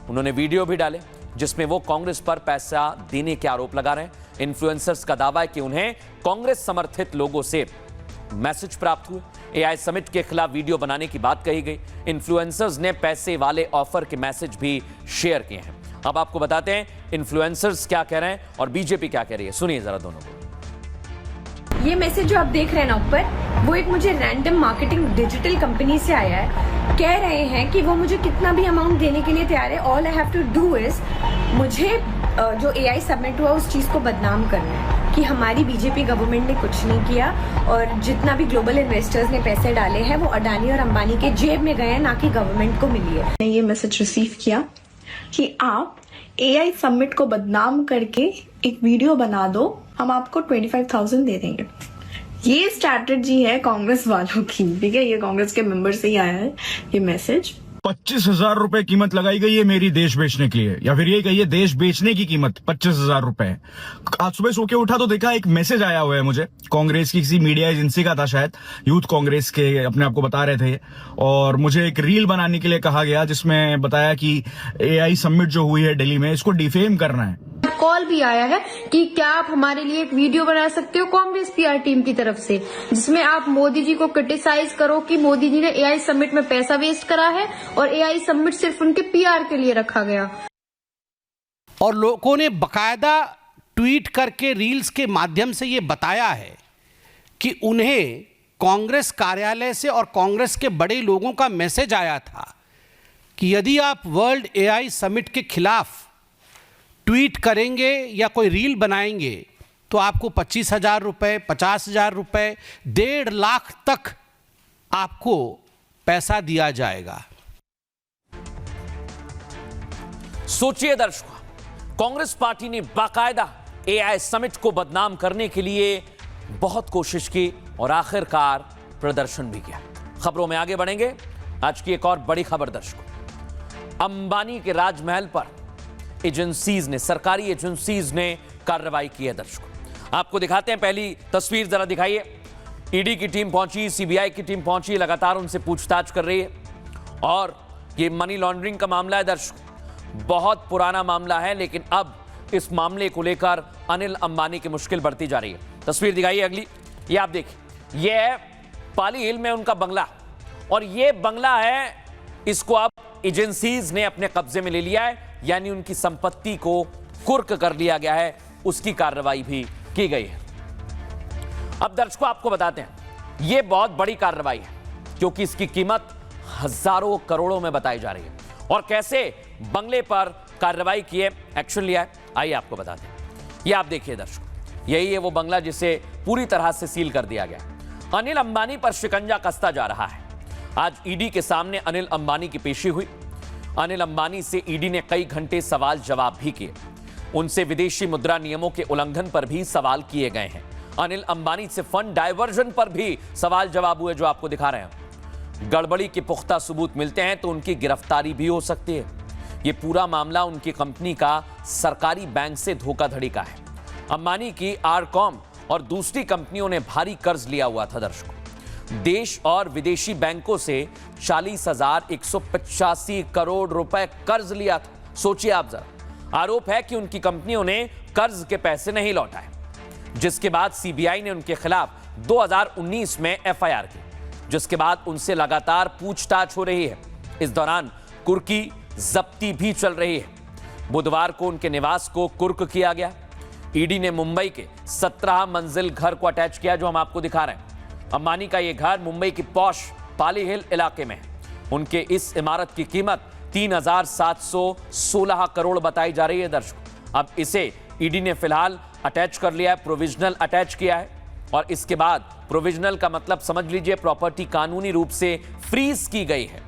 उन्होंने वीडियो भी डाले जिसमें वो कांग्रेस पर पैसा देने के आरोप लगा रहे हैं। इन्फ्लुएंसर्स का दावा है कि उन्हें कांग्रेस समर्थित लोगों से मैसेज प्राप्त हुए। एआई समिट के खिलाफ वीडियो बनाने की बात कही गई। इन्फ्लुएंसर्स ने पैसे वाले ऑफर के मैसेज भी शेयर किए हैं। अब आपको बताते हैं इन्फ्लुएंसर्स क्या कह रहे हैं और बीजेपी क्या कह रही है। सुनिए जरा दोनों को। ये मैसेज जो आप देख रहे हैं ना ऊपर, वो एक मुझे रैंडम मार्केटिंग डिजिटल कंपनी से आया है। कह रहे हैं कि वो मुझे कितना भी अमाउंट देने के लिए तैयार है। All I have to do is मुझे जो एआई सबमिट हुआ उस चीज को बदनाम करना है कि हमारी बीजेपी गवर्नमेंट ने कुछ नहीं किया और जितना भी ग्लोबल इन्वेस्टर्स ने पैसे डाले हैं वो अडानी और अंबानी के जेब में गए हैं, ना कि गवर्नमेंट को मिली है। मैंने ये मैसेज रिसीव किया कि आप एआई समिट को बदनाम करके एक वीडियो बना दो, हम आपको 25,000 दे देंगे। ये स्ट्रैटेजी है कांग्रेस वालों की, ठीक है। ये कांग्रेस के मेंबर से ही आया है ये मैसेज। 25,000 रुपए कीमत लगाई गई है मेरी देश बेचने के लिए, या फिर ये कहिए देश बेचने की कीमत 25,000 रुपए। आज सुबह सो के उठा तो देखा एक मैसेज आया हुआ है मुझे, कांग्रेस की किसी मीडिया एजेंसी का था शायद, यूथ कांग्रेस के अपने आप को बता रहे थे, और मुझे एक रील बनाने के लिए कहा गया जिसमें बताया कि एआई समिट जो हुई है दिल्ली में इसको डिफेम करना है। कॉल भी आया है कि क्या आप हमारे लिए एक वीडियो बना सकते हो कांग्रेस पीआर टीम की तरफ से, जिसमें आप मोदी जी को क्रिटिसाइज करो कि मोदी जी ने एआई समिट में पैसा वेस्ट करा है और एआई समिट सिर्फ उनके पीआर के लिए रखा गया। और लोगों ने बकायदा ट्वीट करके रील्स के माध्यम से ये बताया है कि उन्हें कांग्रेस कार्यालय से और कांग्रेस के बड़े लोगों का मैसेज आया था कि यदि आप वर्ल्ड एआई समिट के खिलाफ ट्वीट करेंगे या कोई रील बनाएंगे तो आपको 25,000 रुपए, 50,000 रुपए, 1.5 लाख तक आपको पैसा दिया जाएगा। सोचिए दर्शकों, कांग्रेस पार्टी ने बाकायदा एआई समिट को बदनाम करने के लिए बहुत कोशिश की और आखिरकार प्रदर्शन भी किया। खबरों में आगे बढ़ेंगे। आज की एक और बड़ी खबर दर्शकों, अंबानी के राजमहल पर एजेंसीज ने, सरकारी एजेंसीज ने कार्रवाई की है। दर्शकों आपको दिखाते हैं, पहली तस्वीर जरा दिखाइए। ईडी की टीम पहुंची, सीबीआई की टीम पहुंची, लगातार उनसे पूछताछ कर रही है और ये मनी लॉन्ड्रिंग का मामला है। दर्शकों बहुत पुराना मामला है, लेकिन अब इस मामले को लेकर अनिल अंबानी की मुश्किल बढ़ती जा रही है। तस्वीर दिखाइए अगली, ये आप देखिए, ये है पाली हिल में उनका बंगला और ये बंगला है, इसको अब एजेंसीज ने अपने कब्जे में ले लिया है, यानी उनकी संपत्ति को कुर्क कर लिया गया है, उसकी कार्रवाई भी की गई है। अब दर्शकों आपको बताते हैं, यह बहुत बड़ी कार्रवाई है क्योंकि इसकी कीमत हजारों करोड़ों में बताई जा रही है। और कैसे बंगले पर कार्रवाई की है, एक्शन लिया है, आइए आपको बताते हैं। यह आप देखिए दर्शकों, यही है वो बंगला जिसे पूरी तरह से सील कर दिया गया। अनिल अंबानी पर शिकंजा कसता जा रहा है। आज ईडी के सामने अनिल अंबानी की पेशी हुई। अनिल अंबानी से ईडी ने कई घंटे सवाल जवाब भी किए। उनसे विदेशी मुद्रा नियमों के उल्लंघन पर भी सवाल किए गए हैं। अनिल अंबानी से फंड डायवर्जन पर भी सवाल जवाब हुए, जो आपको दिखा रहे हैं। गड़बड़ी के पुख्ता सबूत मिलते हैं तो उनकी गिरफ्तारी भी हो सकती है। यह पूरा मामला उनकी कंपनी का सरकारी बैंक से धोखाधड़ी का है। अंबानी की आरकॉम और दूसरी कंपनियों ने भारी कर्ज लिया हुआ था। दर्शकों देश और विदेशी बैंकों से 40,185 करोड़ रुपए कर्ज लिया था। सोचिए आप जरा। आरोप है कि उनकी कंपनियों ने कर्ज के पैसे नहीं लौटाए, जिसके बाद सीबीआई ने उनके खिलाफ 2019 में एफआईआर की। जिसके बाद उनसे लगातार पूछताछ हो रही है। इस दौरान कुर्की जब्ती भी चल रही है। बुधवार को उनके निवास को कुर्क किया गया। ईडी ने मुंबई के 17 मंजिल घर को अटैच किया, जो हम आपको दिखा रहे हैं। अंबानी का यह घर मुंबई की पॉश पाली हिल इलाके में है। उनके इस इमारत की कीमत 3,716 करोड़ बताई जा रही है दर्शकों। अब इसे ईडी ने फिलहाल अटैच कर लिया है, प्रोविजनल अटैच किया है। और इसके बाद प्रोविजनल का मतलब समझ लीजिए प्रॉपर्टी कानूनी रूप से फ्रीज की गई है।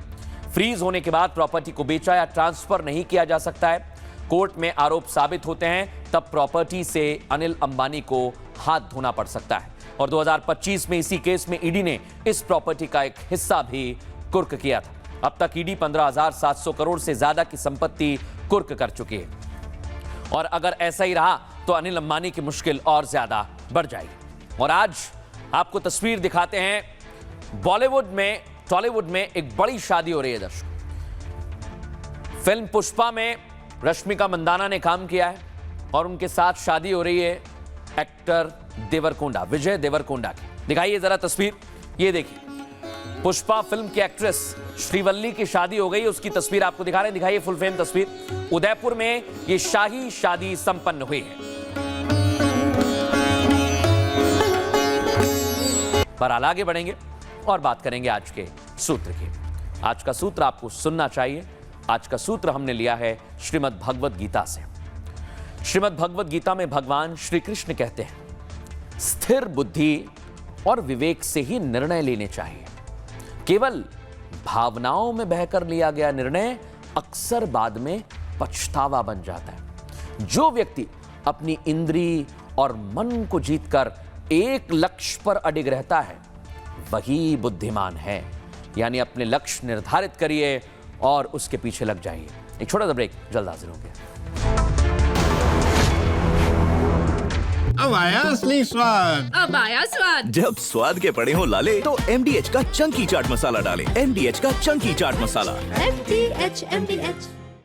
फ्रीज होने के बाद प्रॉपर्टी को बेचा या ट्रांसफर नहीं किया जा सकता है। कोर्ट में आरोप साबित होते हैं तब प्रॉपर्टी से अनिल अंबानी को हाथ धोना पड़ सकता है। और 2025 में इसी केस में ईडी ने इस प्रॉपर्टी का एक हिस्सा भी कुर्क किया था। अब तक ईडी 15,700 करोड़ से ज्यादा की संपत्ति कुर्क कर चुकी है। और अगर ऐसा ही रहा तो अनिल अंबानी की मुश्किल और ज्यादा बढ़ जाएगी। और आज आपको तस्वीर दिखाते हैं टॉलीवुड में एक बड़ी शादी हो रही है दर्शक। फिल्म पुष्पा में रश्मिका मंदाना ने काम किया है और उनके साथ शादी हो रही है एक्टर देवरकोंडा, विजय देवरकोंडा की। दिखाइए जरा तस्वीर, ये देखिए पुष्पा फिल्म की एक्ट्रेस श्रीवल्ली की शादी हो गई, उसकी तस्वीर आपको दिखा रहे हैं। दिखाइए फुल फ्रेम तस्वीर। उदयपुर में ये शाही शादी संपन्न हुई है। पर आगे बढ़ेंगे और बात करेंगे आज के सूत्र की। आज का सूत्र आपको सुनना चाहिए। आज का सूत्र हमने लिया है श्रीमद् भगवद गीता से। श्रीमद् भगवद गीता में भगवान श्री कृष्ण कहते हैं, स्थिर बुद्धि और विवेक से ही निर्णय लेने चाहिए। केवल भावनाओं में बहकर लिया गया निर्णय अक्सर बाद में पछतावा बन जाता है। जो व्यक्ति अपनी इंद्री और मन को जीतकर एक लक्ष्य पर अडिग रहता है वही बुद्धिमान है। यानी अपने लक्ष्य निर्धारित करिए और उसके पीछे लग जाइए। एक छोटा सा ब्रेक, जल्द हाजिर होंगे। अब आया असली स्वाद। अब आया स्वाद। जब स्वाद के पड़े हो लाले तो MDH का चंकी चाट मसाला डालें। MDH का चंकी चाट मसाला। MDH